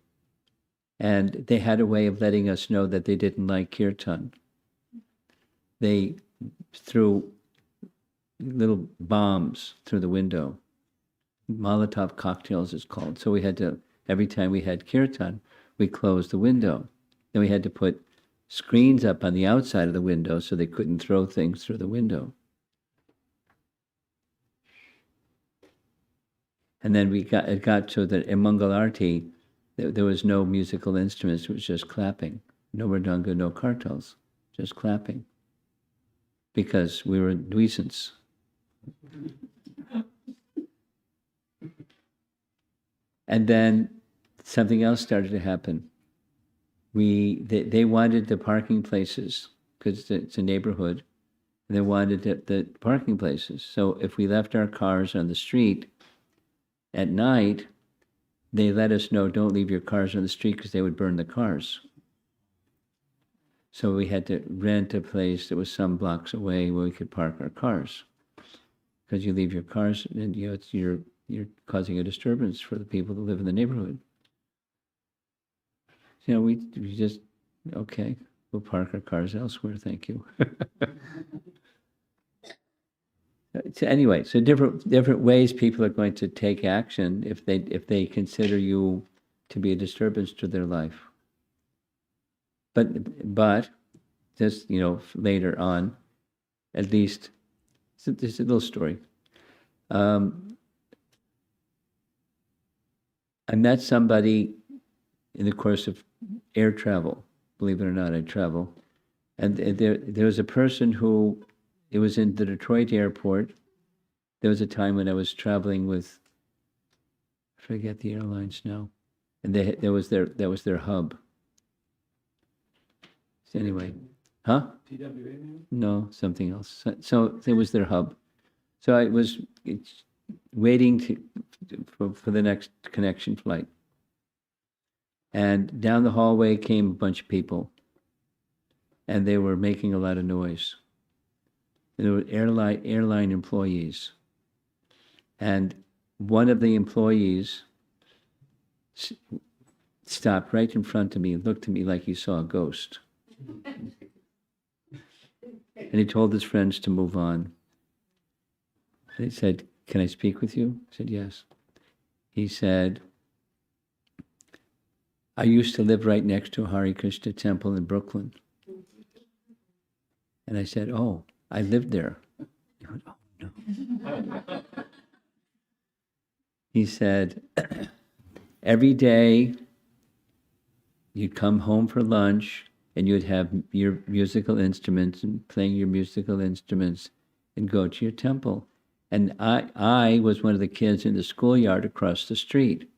And they had a way of letting us know that they didn't like kirtan. They threw little bombs through the window. Molotov cocktails is called. So we had to, every time we had kirtan, we closed the window. Then we had to put screens up on the outside of the window so they couldn't throw things through the window. And then it got to that in Mangalarti, there was no musical instruments, it was just clapping. No mridanga, no kartals, just clapping. Because we were a nuisance. And then something else started to happen. They wanted the parking places, because it's a neighborhood, and they wanted the parking places. So if we left our cars on the street at night, they let us know, don't leave your cars on the street, because they would burn the cars. So we had to rent a place that was some blocks away where we could park our cars. Because you leave your cars, and you're causing a disturbance for the people that live in the neighborhood. You know, we just, okay, we'll park our cars elsewhere, thank you. So anyway, so different ways people are going to take action if they consider you to be a disturbance to their life. But just, you know, later on, at least, there's a little story. I met somebody in the course of air travel. Believe it or not, I travel. And there was a person who, it was in the Detroit airport. There was a time when I was traveling with, I forget the airlines now, and that was their hub. So anyway, huh? TWA? No, something else. So it was their hub. So I was waiting for the next connection flight. And down the hallway came a bunch of people, and they were making a lot of noise. There were airline employees. And one of the employees stopped right in front of me and looked at me like he saw a ghost. And he told his friends to move on. And he said, "Can I speak with you?" I said, "Yes." He said, "I used to live right next to a Hare Krishna temple in Brooklyn." And I said, "Oh, I lived there." He went, "Oh, no." He said, "Every day you'd come home for lunch and you'd have your musical instruments and playing your musical instruments and go to your temple. And I was one of the kids in the schoolyard across the street.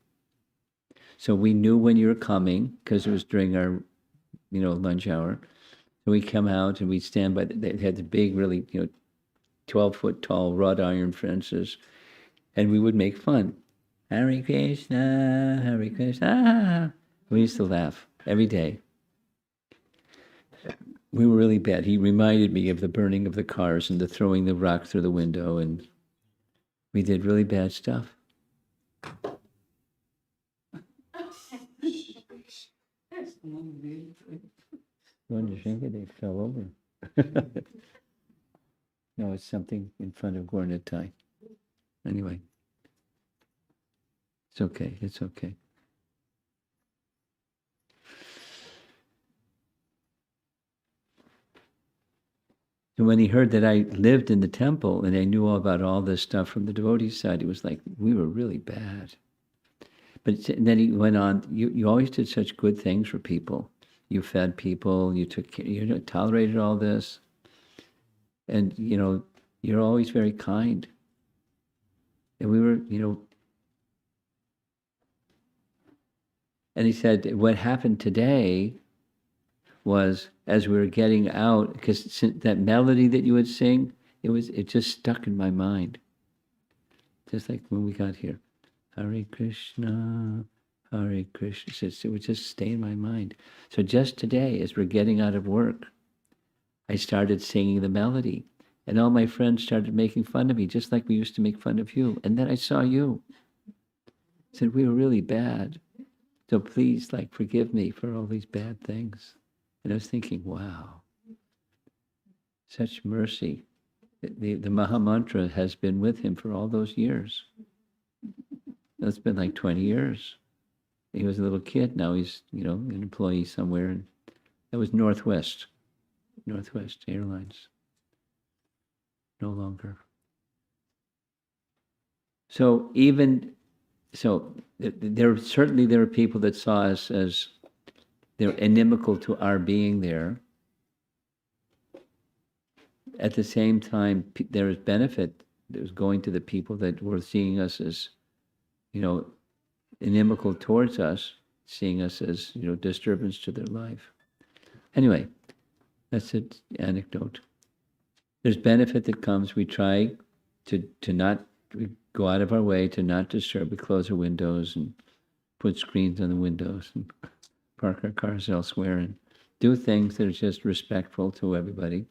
So we knew when you were coming because it was during our, lunch hour. So we come out and we stand by, they had the big, really, 12-foot tall wrought iron fences, and we would make fun. Hare Krishna, Hare Krishna. We used to laugh every day. We were really bad. He reminded me of the burning of the cars and the throwing the rock through the window, and we did really bad stuff. They fell over. No, it's something in front of Gornatai. Anyway, it's okay. It's okay. So when he heard that I lived in the temple and I knew all about all this stuff from the devotee side, he was like, we were really bad. But then he went on, you always did such good things for people. You fed people, you took care, you tolerated all this. And, you're always very kind. And we were, and he said, what happened today was as we were getting out, because that melody that you would sing, it just stuck in my mind. Just like when we got here. Hare Krishna, Hare Krishna. It would just stay in my mind. So just today, as we're getting out of work, I started singing the melody. And all my friends started making fun of me, just like we used to make fun of you. And then I saw you. I said, we were really bad. So please, forgive me for all these bad things. And I was thinking, wow, such mercy. The Maha Mantra has been with him for all those years. That's been like 20 years. He was a little kid. Now he's, an employee somewhere. And that was Northwest Airlines. No longer. So there are people that saw us as they're inimical to our being there. At the same time, there is benefit that was going to the people that were seeing us as, inimical towards us, seeing us as, disturbance to their life. Anyway, that's an anecdote. There's benefit that comes. We try to not go out of our way to not disturb. We close our windows and put screens on the windows and park our cars elsewhere and do things that are just respectful to everybody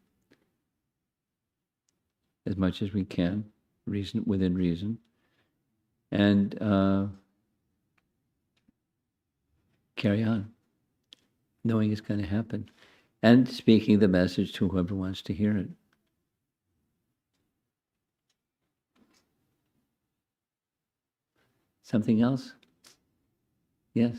as much as we can, within reason. And carry on, knowing it's going to happen. And speaking the message to whoever wants to hear it. Something else? Yes?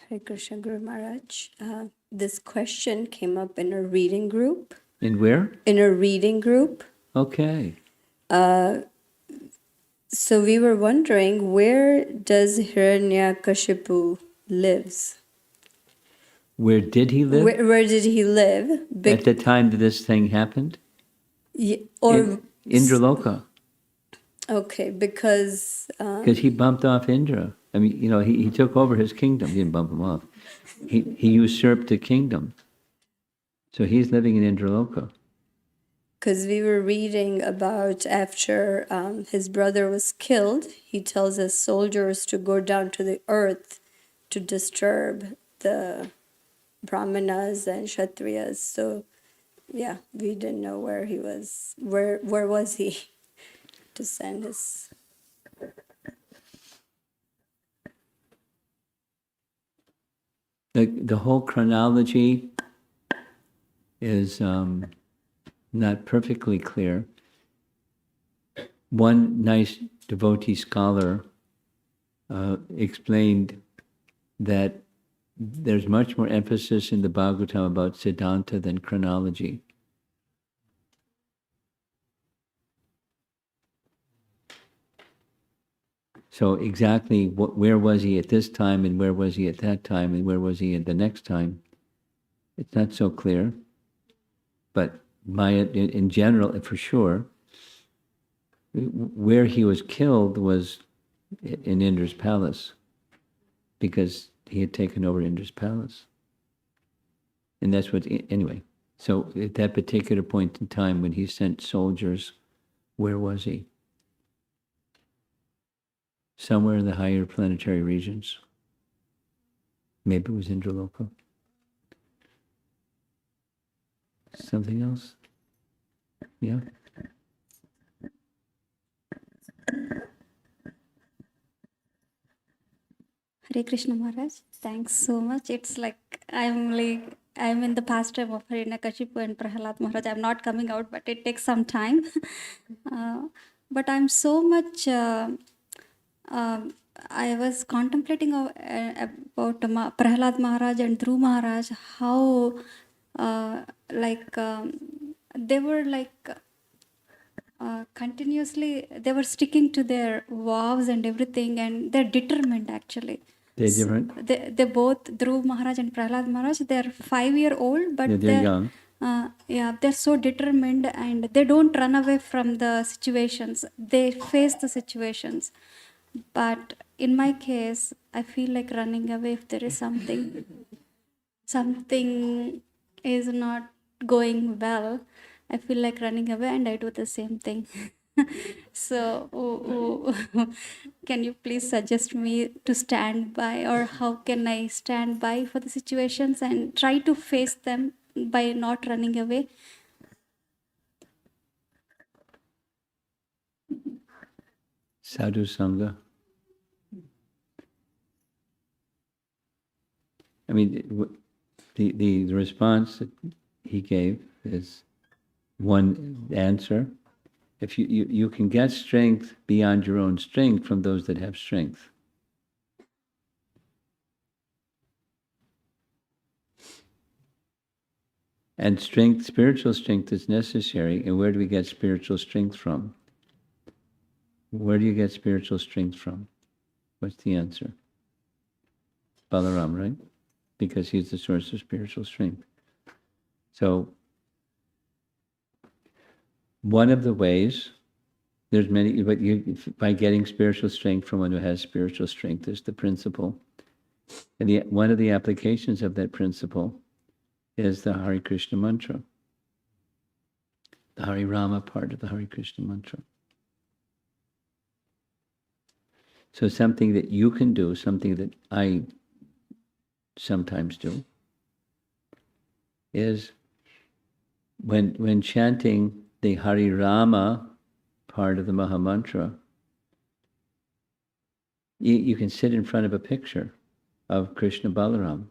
Hare Krishna Guru Maharaj. This question came up in a reading group. In where? In a reading group. Okay. So we were wondering, where does Hiranyakasipu lives? Where did he live? Where did he live? At the time that this thing happened? Or Indraloka. okay, because Because he bumped off Indra. I mean, he took over his kingdom. He didn't bump him off. He usurped the kingdom. So he's living in Indraloka. because we were reading about after his brother was killed, he tells his soldiers to go down to the earth to disturb the Brahmanas and Kshatriyas. So, yeah, we didn't know where he was. Where was he to send his... The whole chronology is not perfectly clear. One nice devotee scholar explained that there's much more emphasis in the Bhagavatam about Siddhanta than chronology. So exactly where was he at this time and where was he at that time and where was he at the next time? It's not so clear. But in general, for sure, where he was killed was in Indra's palace because he had taken over Indra's palace. And that's what, anyway. So at that particular point in time when he sent soldiers, where was he? Somewhere in the higher planetary regions. Maybe it was Indraloka. Something else? Yeah? Hare Krishna Maharaj, thanks so much. It's like I'm in the pastime of Hiranyakasipu and Prahlad Maharaj. I'm not coming out, but it takes some time. But I'm so much I was contemplating about Prahlad Maharaj and Dhruv Maharaj, how like they were like continuously, they were sticking to their vows and everything, and they're determined actually. They're different. They both, Dhruv Maharaj and Prahlad Maharaj, they're 5-year-old, but Yeah, they're young. Yeah, they're so determined and they don't run away from the situations. They face the situations. But in my case, I feel like running away if there is something is not going well. I feel like running away and I do the same thing. So, can you please suggest me to stand by, or how can I stand by for the situations and try to face them by not running away? Sadhu Sangha. I mean, the response that he gave is one answer. If you can get strength beyond your own strength from those that have strength. And strength, spiritual strength is necessary. And where do we get spiritual strength from? Where do you get spiritual strength from? What's the answer? Balaram, right? Because he's the source of spiritual strength. So, one of the ways, there's many, but by getting spiritual strength from one who has spiritual strength is the principle. And one of the applications of that principle is the Hare Krishna mantra, the Hare Rama part of the Hare Krishna mantra. So something that you can do, something that I sometimes do, is when chanting the Hare Rama part of the Maha Mantra, you can sit in front of a picture of Krishna Balaram.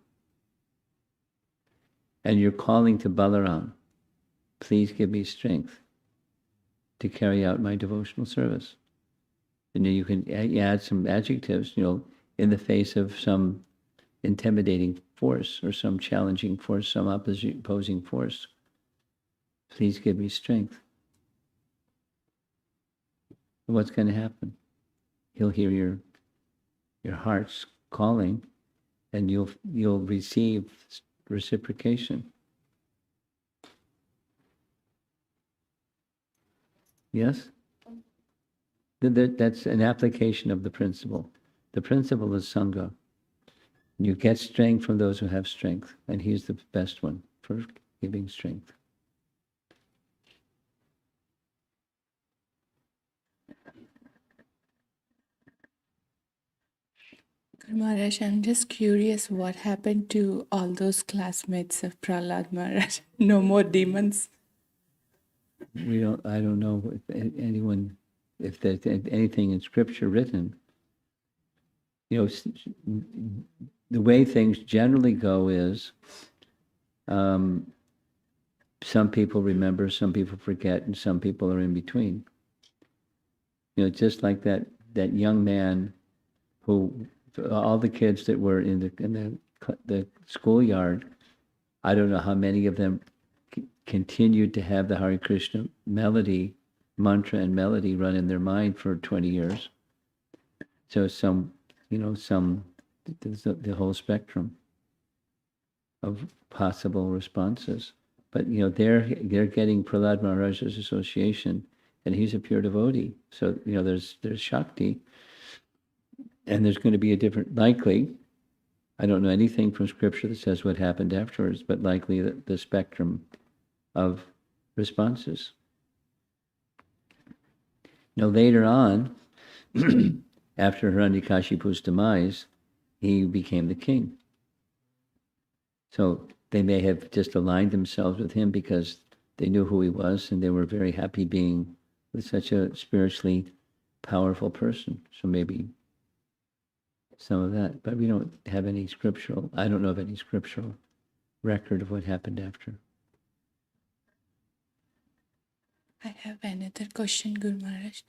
And you're calling to Balaram, please give me strength to carry out my devotional service. And then you can add some adjectives, in the face of some intimidating force or some challenging force, some opposing force. Please give me strength. What's going to happen? He'll hear your heart's calling, and you'll receive reciprocation. Yes? That's an application of the principle. The principle is Sangha. You get strength from those who have strength, and he's the best one for giving strength. Guru Maharaj, I'm just curious what happened to all those classmates of Prahlad Maharaj? No more demons? I don't know if there's anything in scripture written. The way things generally go is some people remember, some people forget, and some people are in between. Just like that young man who, all the kids that were in the schoolyard, I don't know how many of them continued to have the Hare Krishna mantra and melody run in their mind for 20 years. So the whole spectrum of possible responses. But they're getting Prahlad Maharaj's association, and he's a pure devotee. So there's Shakti, and there's going to be a different, likely, I don't know anything from scripture that says what happened afterwards, but likely the spectrum of responses. Later on, after Hiranyakasipu's demise, he became the king. So they may have just aligned themselves with him because they knew who he was, and they were very happy being with such a spiritually powerful person. So maybe some of that, but we don't have any I don't know of any scriptural record of what happened after. I have another question, Guru Maharaj.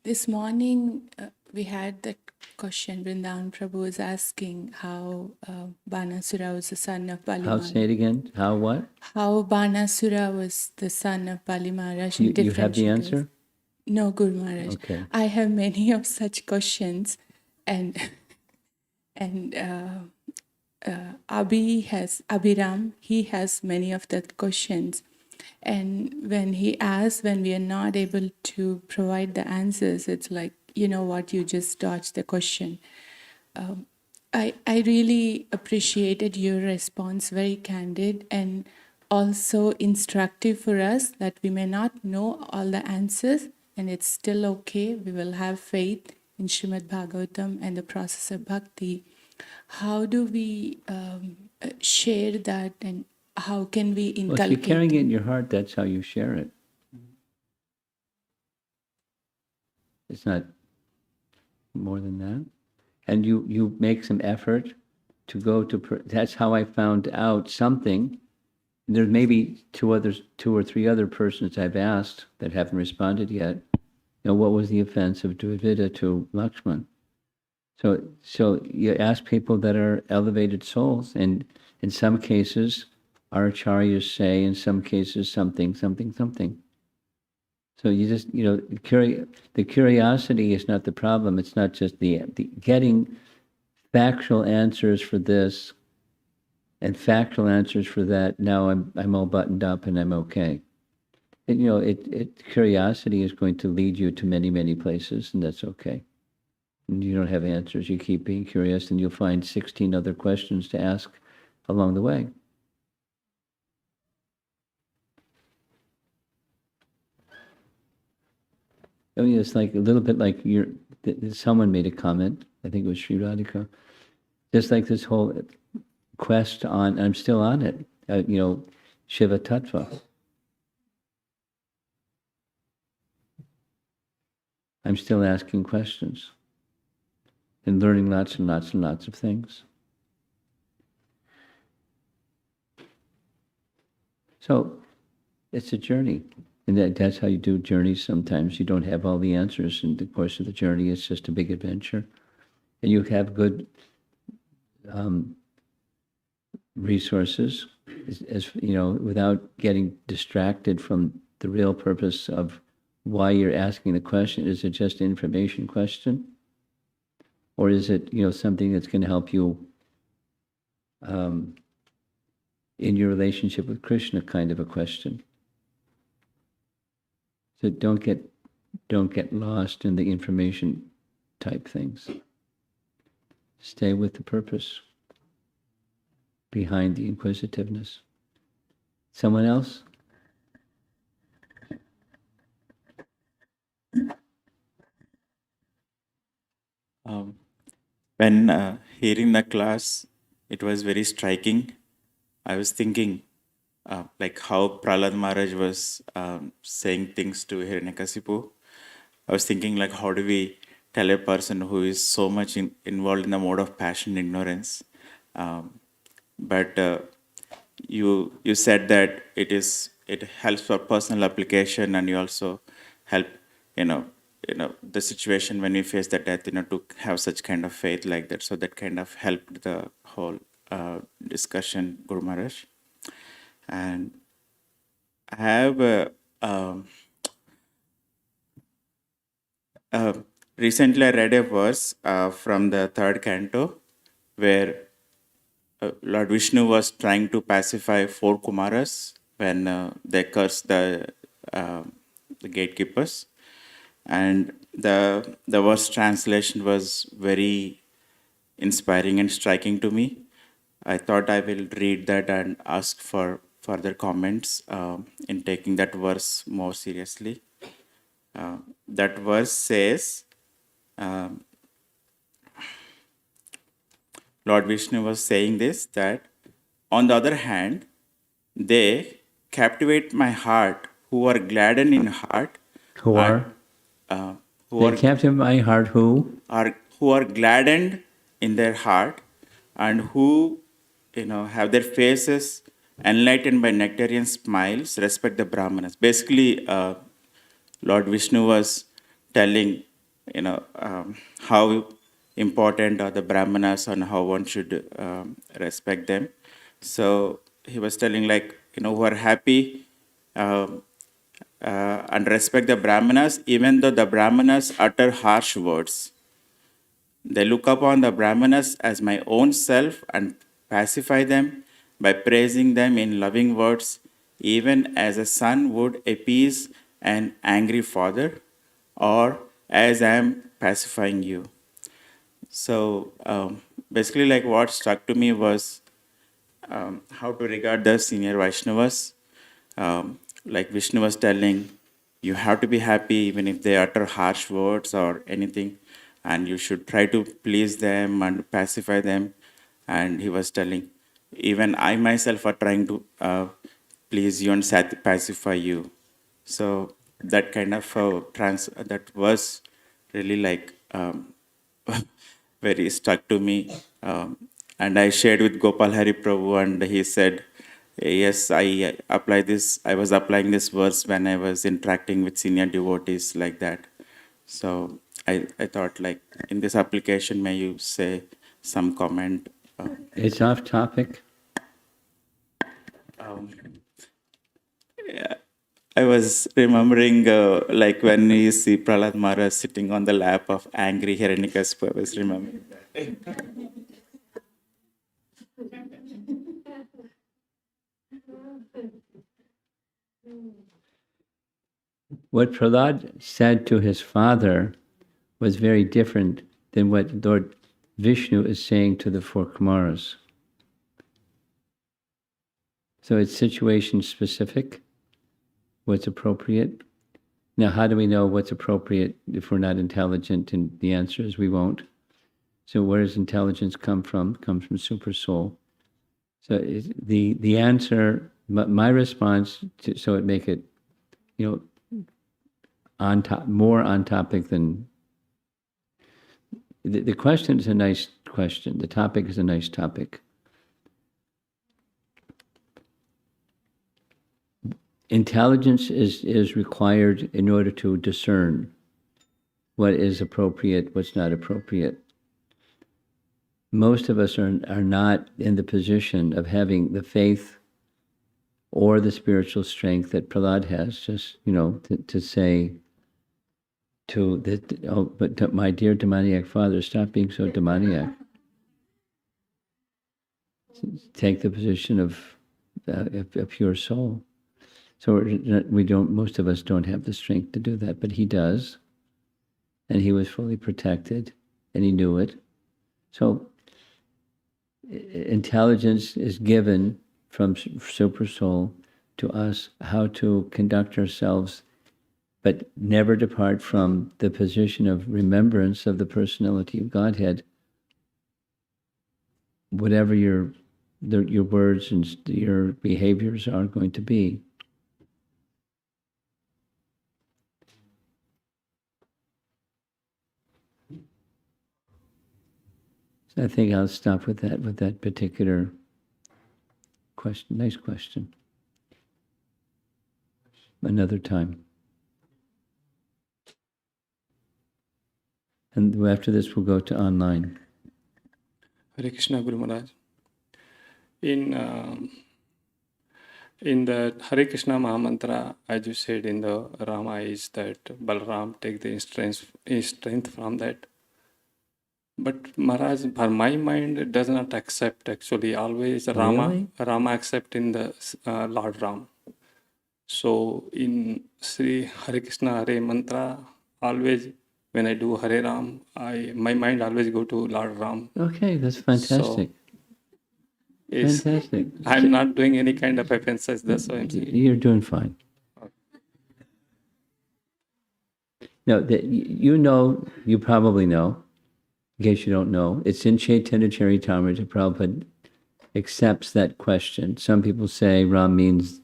This morning we had that question. Vrindavan Prabhu was asking how Banasura was the son of Bali How, say it again? How what? How Banasura was the son of Bali Maharaj in You different have the shukas. answer? No, Guru Maharaj. Okay. I have many of such questions, and and Abhiram, he has many of that questions. And when he asks, when we are not able to provide the answers, it's like, you know what, you just dodged the question. I really appreciated your response, very candid and also instructive for us that we may not know all the answers and it's still okay. We will have faith in Srimad Bhagavatam and the process of bhakti. How do we share that and how can we Well, if you're carrying inculcate? it in your heart, that's how you share it. It's not more than that. And you make some effort to go to, that's how I found out something. There may be two or three other persons I've asked that haven't responded yet. You know, what was the offense of Dravida to Lakshman? So you ask people that are elevated souls, and in some cases, our acharyas say, in some cases, something. So you just, you know, the curiosity is not the problem. It's not just the getting factual answers for this and factual answers for that. Now I'm all buttoned up and I'm okay. And, you know, curiosity is going to lead you to many places, and that's okay. And you don't have answers. You keep being curious, and you'll find 16 other questions to ask along the way. I mean, it's like a little bit like someone made a comment, I think it was Sri Radhika, just like this whole quest on, I'm still on it, you know, Shiva Tattva. I'm still asking questions and learning lots and lots of things. So it's a journey. And that's how you do journeys sometimes. You don't have all the answers in the course of the journey. It's just a big adventure. And you have good resources, as you know, without getting distracted from the real purpose of why you're asking the question. Is it just an information question? Or is it, you know, something that's going to help you in your relationship with Krishna, kind of a question? So don't get lost in the information type things. Stay with the purpose behind the inquisitiveness. Someone else? When hearing the class, it was very striking. I was thinking like how Prahlad Maharaj was saying things to Hiranyakasipu. I was thinking like, how do we tell a person who is so much involved in the mode of passion and ignorance? But you said that it helps for personal application, and you also help, you know, the situation when we face the death, to have such kind of faith like that. So that kind of helped the whole discussion, Guru Maharaj. And I have recently I read a verse from the third canto where Lord Vishnu was trying to pacify 4 Kumaras when they cursed the gatekeepers. And the verse translation was very inspiring and striking to me. I thought I will read that and ask for further comments in taking that verse more seriously. That verse says, Lord Vishnu was saying this, that on the other hand, they captivate my heart who are gladdened in heart. Who are? They captive my heart who are gladdened in their heart, and who have their faces enlightened by nectarian smiles, respect the Brahmanas. Basically, Lord Vishnu was telling, how important are the Brahmanas and how one should respect them. So he was telling, like, who are happy and respect the Brahmanas, even though the Brahmanas utter harsh words. They look upon the Brahmanas as my own self and pacify them by praising them in loving words, even as a son would appease an angry father, or as I am pacifying you. So basically, like, what struck to me was how to regard the senior Vaishnavas. Like Vishnu was telling, you have to be happy even if they utter harsh words or anything, and you should try to please them and pacify them. And he was telling, even I myself are trying to please you and pacify you. So that kind of that was really like very stuck to me. And I shared with Gopal Hari Prabhu, and he said, yes, I apply this. I was applying this verse when I was interacting with senior devotees like that. So I thought, like, in this application, may you say some comment? It's off topic. I was remembering, like, when you see Prahlada Maharaj sitting on the lap of angry Hiranyakasipu, I was remembering that. What Prahlad said to his father was very different than what Lord Vishnu is saying to the four Kumaras. So it's situation specific, what's appropriate. Now, how do we know what's appropriate if we're not intelligent? And the answer is we won't. So where does intelligence come from? It comes from super soul. So the answer, my response, so it make it, more on topic than the question is a nice question. The topic is a nice topic. Intelligence is required in order to discern what is appropriate, what's not appropriate. Most of us are not in the position of having the faith or the spiritual strength that Prahlad has, just, to say but my dear demoniac father, stop being so demoniac. Take the position of a pure soul. So most of us don't have the strength to do that, but he does. And he was fully protected, and he knew it. So intelligence is given from super soul to us how to conduct ourselves, but never depart from the position of remembrance of the personality of Godhead. Whatever your words and your behaviors are going to be. So I think I'll stop with that particular question. Nice question. Another time. And after this, we'll go to online. Hare Krishna, Guru Maharaj. In the Hare Krishna Mahamantra, as you said in the Rama, is that Balram take the strength from that. But Maharaj, for my mind, it does not accept actually. Always Really? Rama accept in the Lord Ram. So in Sri Hare Krishna Hare Mantra, always when I do Hare Ram, my mind always go to Lord Ram. Okay, that's fantastic. Fantastic. I'm not doing any kind of offenses. That's what I'm saying. You're doing fine. No, you probably know, in case you don't know, it's in Chaitanya Charitamrita. Prabhupada accepts that question. Some people say Ram means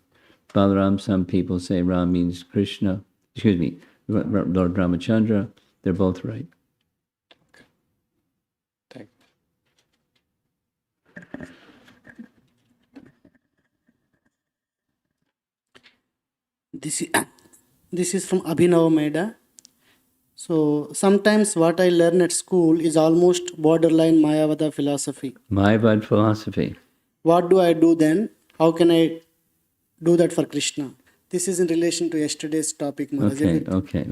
Balaram, some people say Ram means Krishna. Excuse me, Lord Ramachandra. They're both right. Okay. Thank you. This is from Abhinav Meda. So sometimes what I learn at school is almost borderline Mayavada philosophy. Mayavad philosophy. What do I do then? How can I do that for Krishna? This is in relation to yesterday's topic, Maharaj. Okay.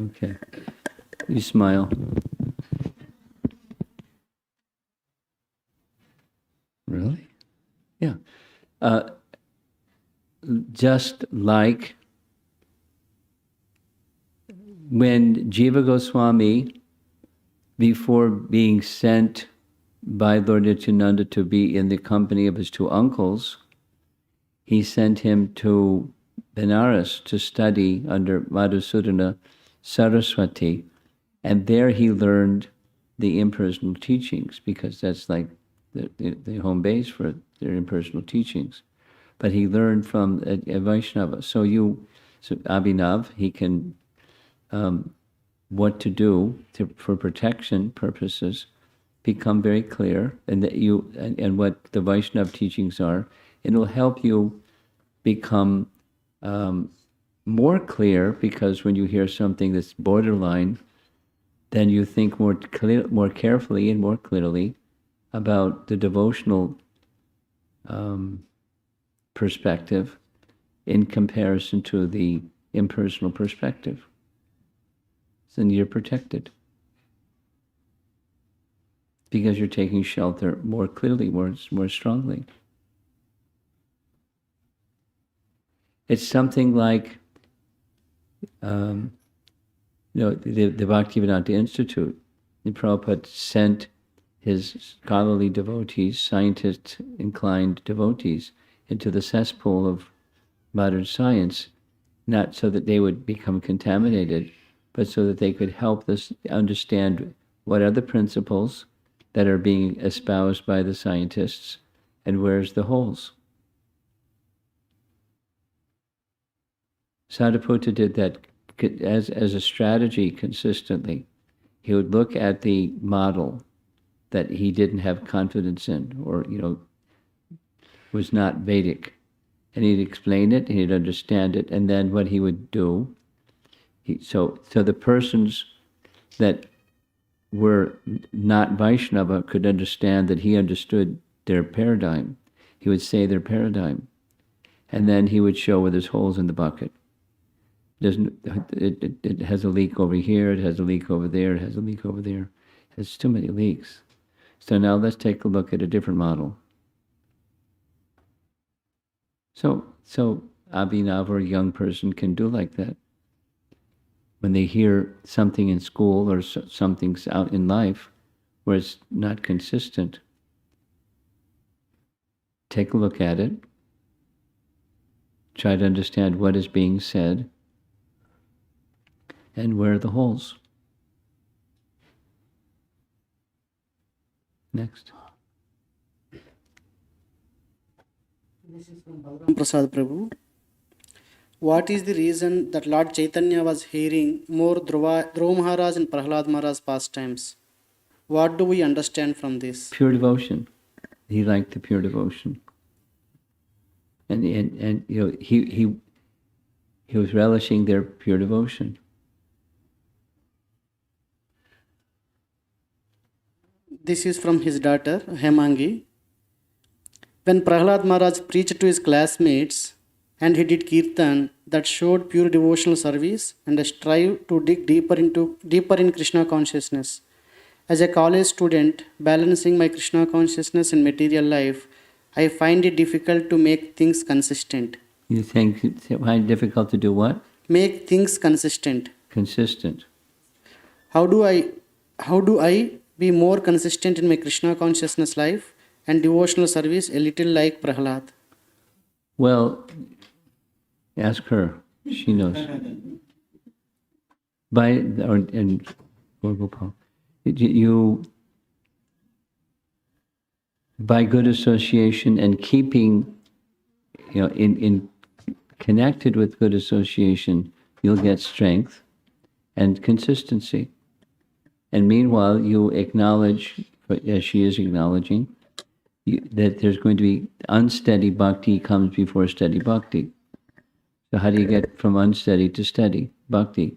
You smile. Really? Yeah. Just like when Jiva Goswami, before being sent by Lord Nityananda to be in the company of his two uncles, he sent him to Benares to study under Madhusudana Saraswati, and there he learned the impersonal teachings, because that's like the home base for their impersonal teachings. But he learned from a Vaishnava. So Abhinav, he can, what to do for protection purposes become very clear, and that and what the Vaishnava teachings are. It'll help you become more clear, because when you hear something that's borderline, then you think more carefully and more clearly about the devotional perspective in comparison to the impersonal perspective. So then you're protected, because you're taking shelter more clearly, more strongly. It's something like, the Bhaktivedanta Institute. The Prabhupada sent his scholarly devotees, scientist-inclined devotees, into the cesspool of modern science, not so that they would become contaminated, but so that they could help us understand what are the principles that are being espoused by the scientists, and where's the holes. Sadhuputta did that as a strategy consistently. He would look at the model that he didn't have confidence in, or was not Vedic, and he'd explain it, and he'd understand it, and then what he would do, so the persons that were not Vaishnava could understand that he understood their paradigm. He would say their paradigm, and then he would show where there's holes in the bucket. It has a leak over here, it has a leak over there, it has a leak over there. There's too many leaks. So now let's take a look at a different model. So Abhinav, or a young person, can do like that. When they hear something in school or something's out in life where it's not consistent, take a look at it, try to understand what is being said, and where are the holes. Next. This is from Balaram Prasad Prabhu. What is the reason that Lord Chaitanya was hearing more Dhruva Maharaj and Prahlad Maharaj pastimes? What do we understand from this? Pure devotion. He liked the pure devotion, and he was relishing their pure devotion. This is from his daughter Hemangi. When Prahlad Maharaj preached to his classmates and he did kirtan that showed pure devotional service and a strive to dig deeper in Krishna consciousness. As a college student, balancing my Krishna consciousness and material life, I find it difficult to make things consistent. You find it difficult to do what? Make things consistent. Consistent. How do I be more consistent in my Krishna consciousness life and devotional service, a little like Prahlad? Well, ask her. She knows. By good association and keeping, in connected with good association, you'll get strength and consistency. And meanwhile, you acknowledge, as she is acknowledging, that there's going to be unsteady bhakti comes before steady bhakti. So how do you get from unsteady to steady bhakti?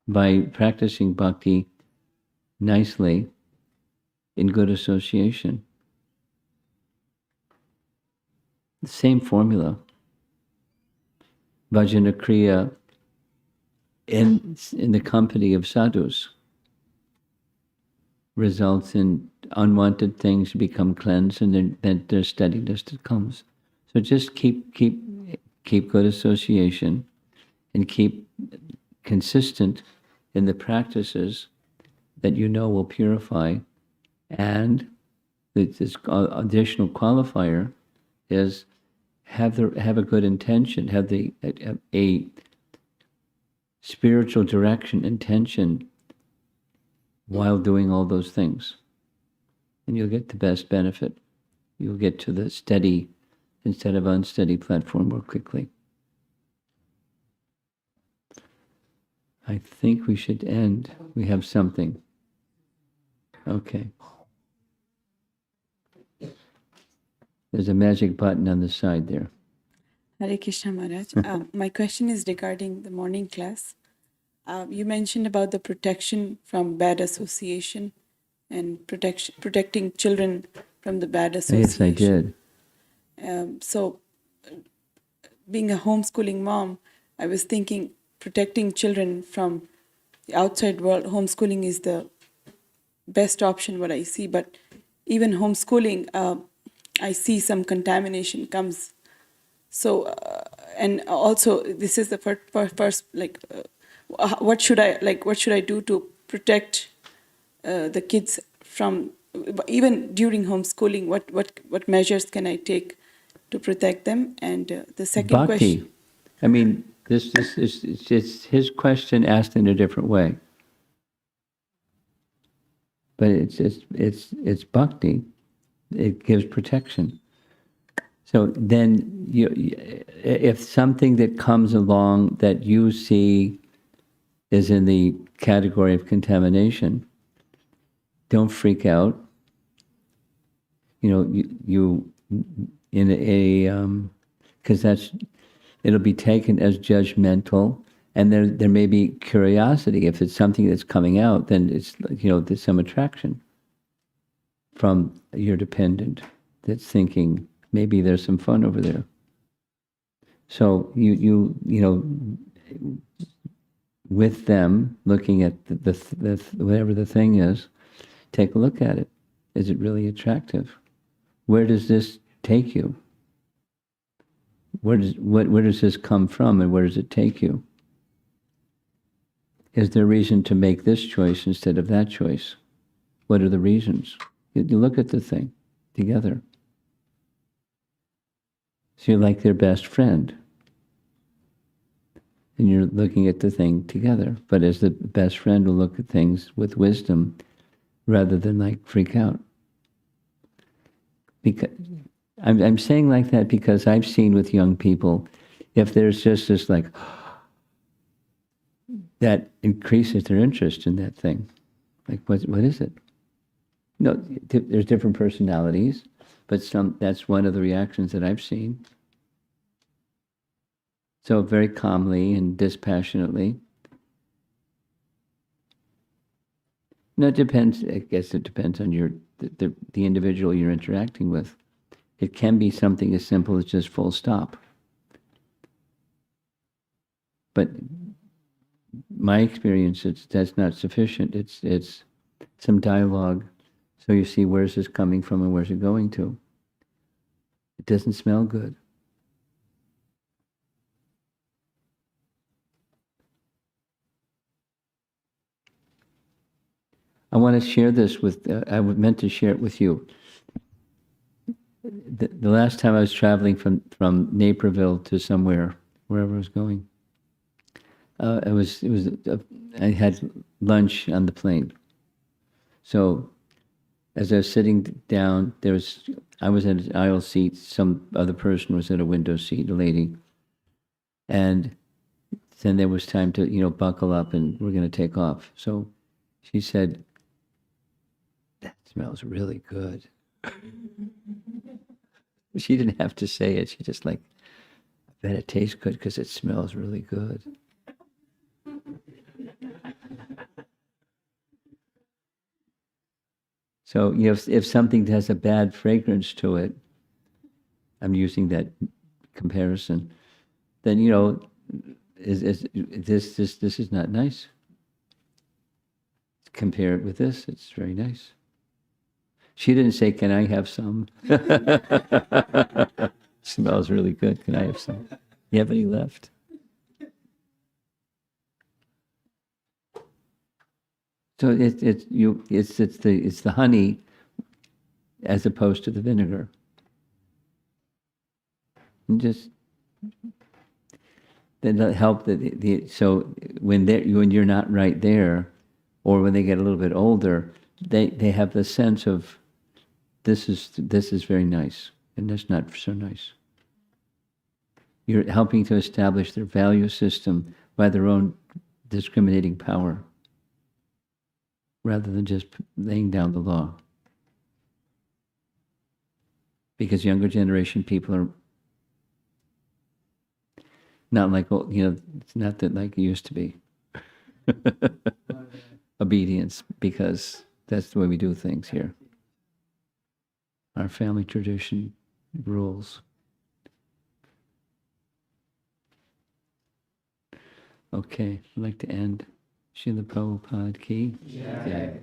by practicing bhakti nicely in good association. The same formula. Bhajana kriya in the company of sadhus results in unwanted things become cleansed, and then there's steadiness that comes. So just keep good association and keep consistent in the practices that you know will purify. And this additional qualifier is have a good intention, have a spiritual direction, intention while doing all those things. And you'll get the best benefit. You'll get to the steady instead of unsteady platform more quickly. I think we should end. We have something. Okay. There's a magic button on the side there. Hare Krishna Maharaj. My question is regarding the morning class. You mentioned about the protection from bad association and protecting children from the bad association. Yes, I did. So, being a homeschooling mom, I was thinking protecting children from the outside world, homeschooling is the best option, what I see. But even homeschooling, I see some contamination comes. So, and also this is the first like, what should I do to protect the kids from, even during homeschooling, what measures can I take to protect them? And the second Bhakti. question. I mean, this is it's his question asked in a different way. But it's bhakti. It gives protection. So then, if something that comes along that you see is in the category of contamination, don't freak out. You in a because it'll be taken as judgmental, and there may be curiosity. If it's something that's coming out, then it's there's some attraction from your dependent that's thinking maybe there's some fun over there. So you with them looking at the whatever the thing is, take a look at it. Is it really attractive? Where does this take you? Where does this come from, and where does it take you? Is there reason to make this choice instead of that choice? What are the reasons? You look at the thing together. So you're like their best friend. And you're looking at the thing together. But as the best friend will look at things with wisdom rather than like freak out. Because I'm saying like that because I've seen with young people, if there's just this like, that increases their interest in that thing. Like, what is it? No, there's different personalities, but that's one of the reactions that I've seen. So very calmly and dispassionately. No, it depends. I guess it depends on the individual you're interacting with. It can be something as simple as just full stop. But my experience, that's not sufficient. It's some dialogue, so you see where's this coming from and where's it going to. It doesn't smell good. I want to share this with, I meant to share it with you. The last time I was traveling from Naperville to somewhere, wherever I was going, I had lunch on the plane. So as I was sitting down, I was at an aisle seat, some other person was at a window seat, a lady. And then there was time to, buckle up and we're going to take off. So she said, "That smells really good." She didn't have to say it. She just like, "I bet it tastes good because it smells really good." So if something has a bad fragrance to it, I'm using that comparison, then is this is not nice. Compare it with this; it's very nice. She didn't say, "Can I have some?" Smells really good. Can I have some? You have any left? So it's the honey as opposed to the vinegar. And just then help so when you're not right there, or when they get a little bit older, they have the sense of this is very nice and that's not so nice. You're helping to establish their value system by their own discriminating power, rather than just laying down the law. Because younger generation people are not like, it's not that like it used to be. Obedience, because that's the way we do things here. Our family tradition rules. Okay, I'd like to end. Srila Prabhupada ki. Jai.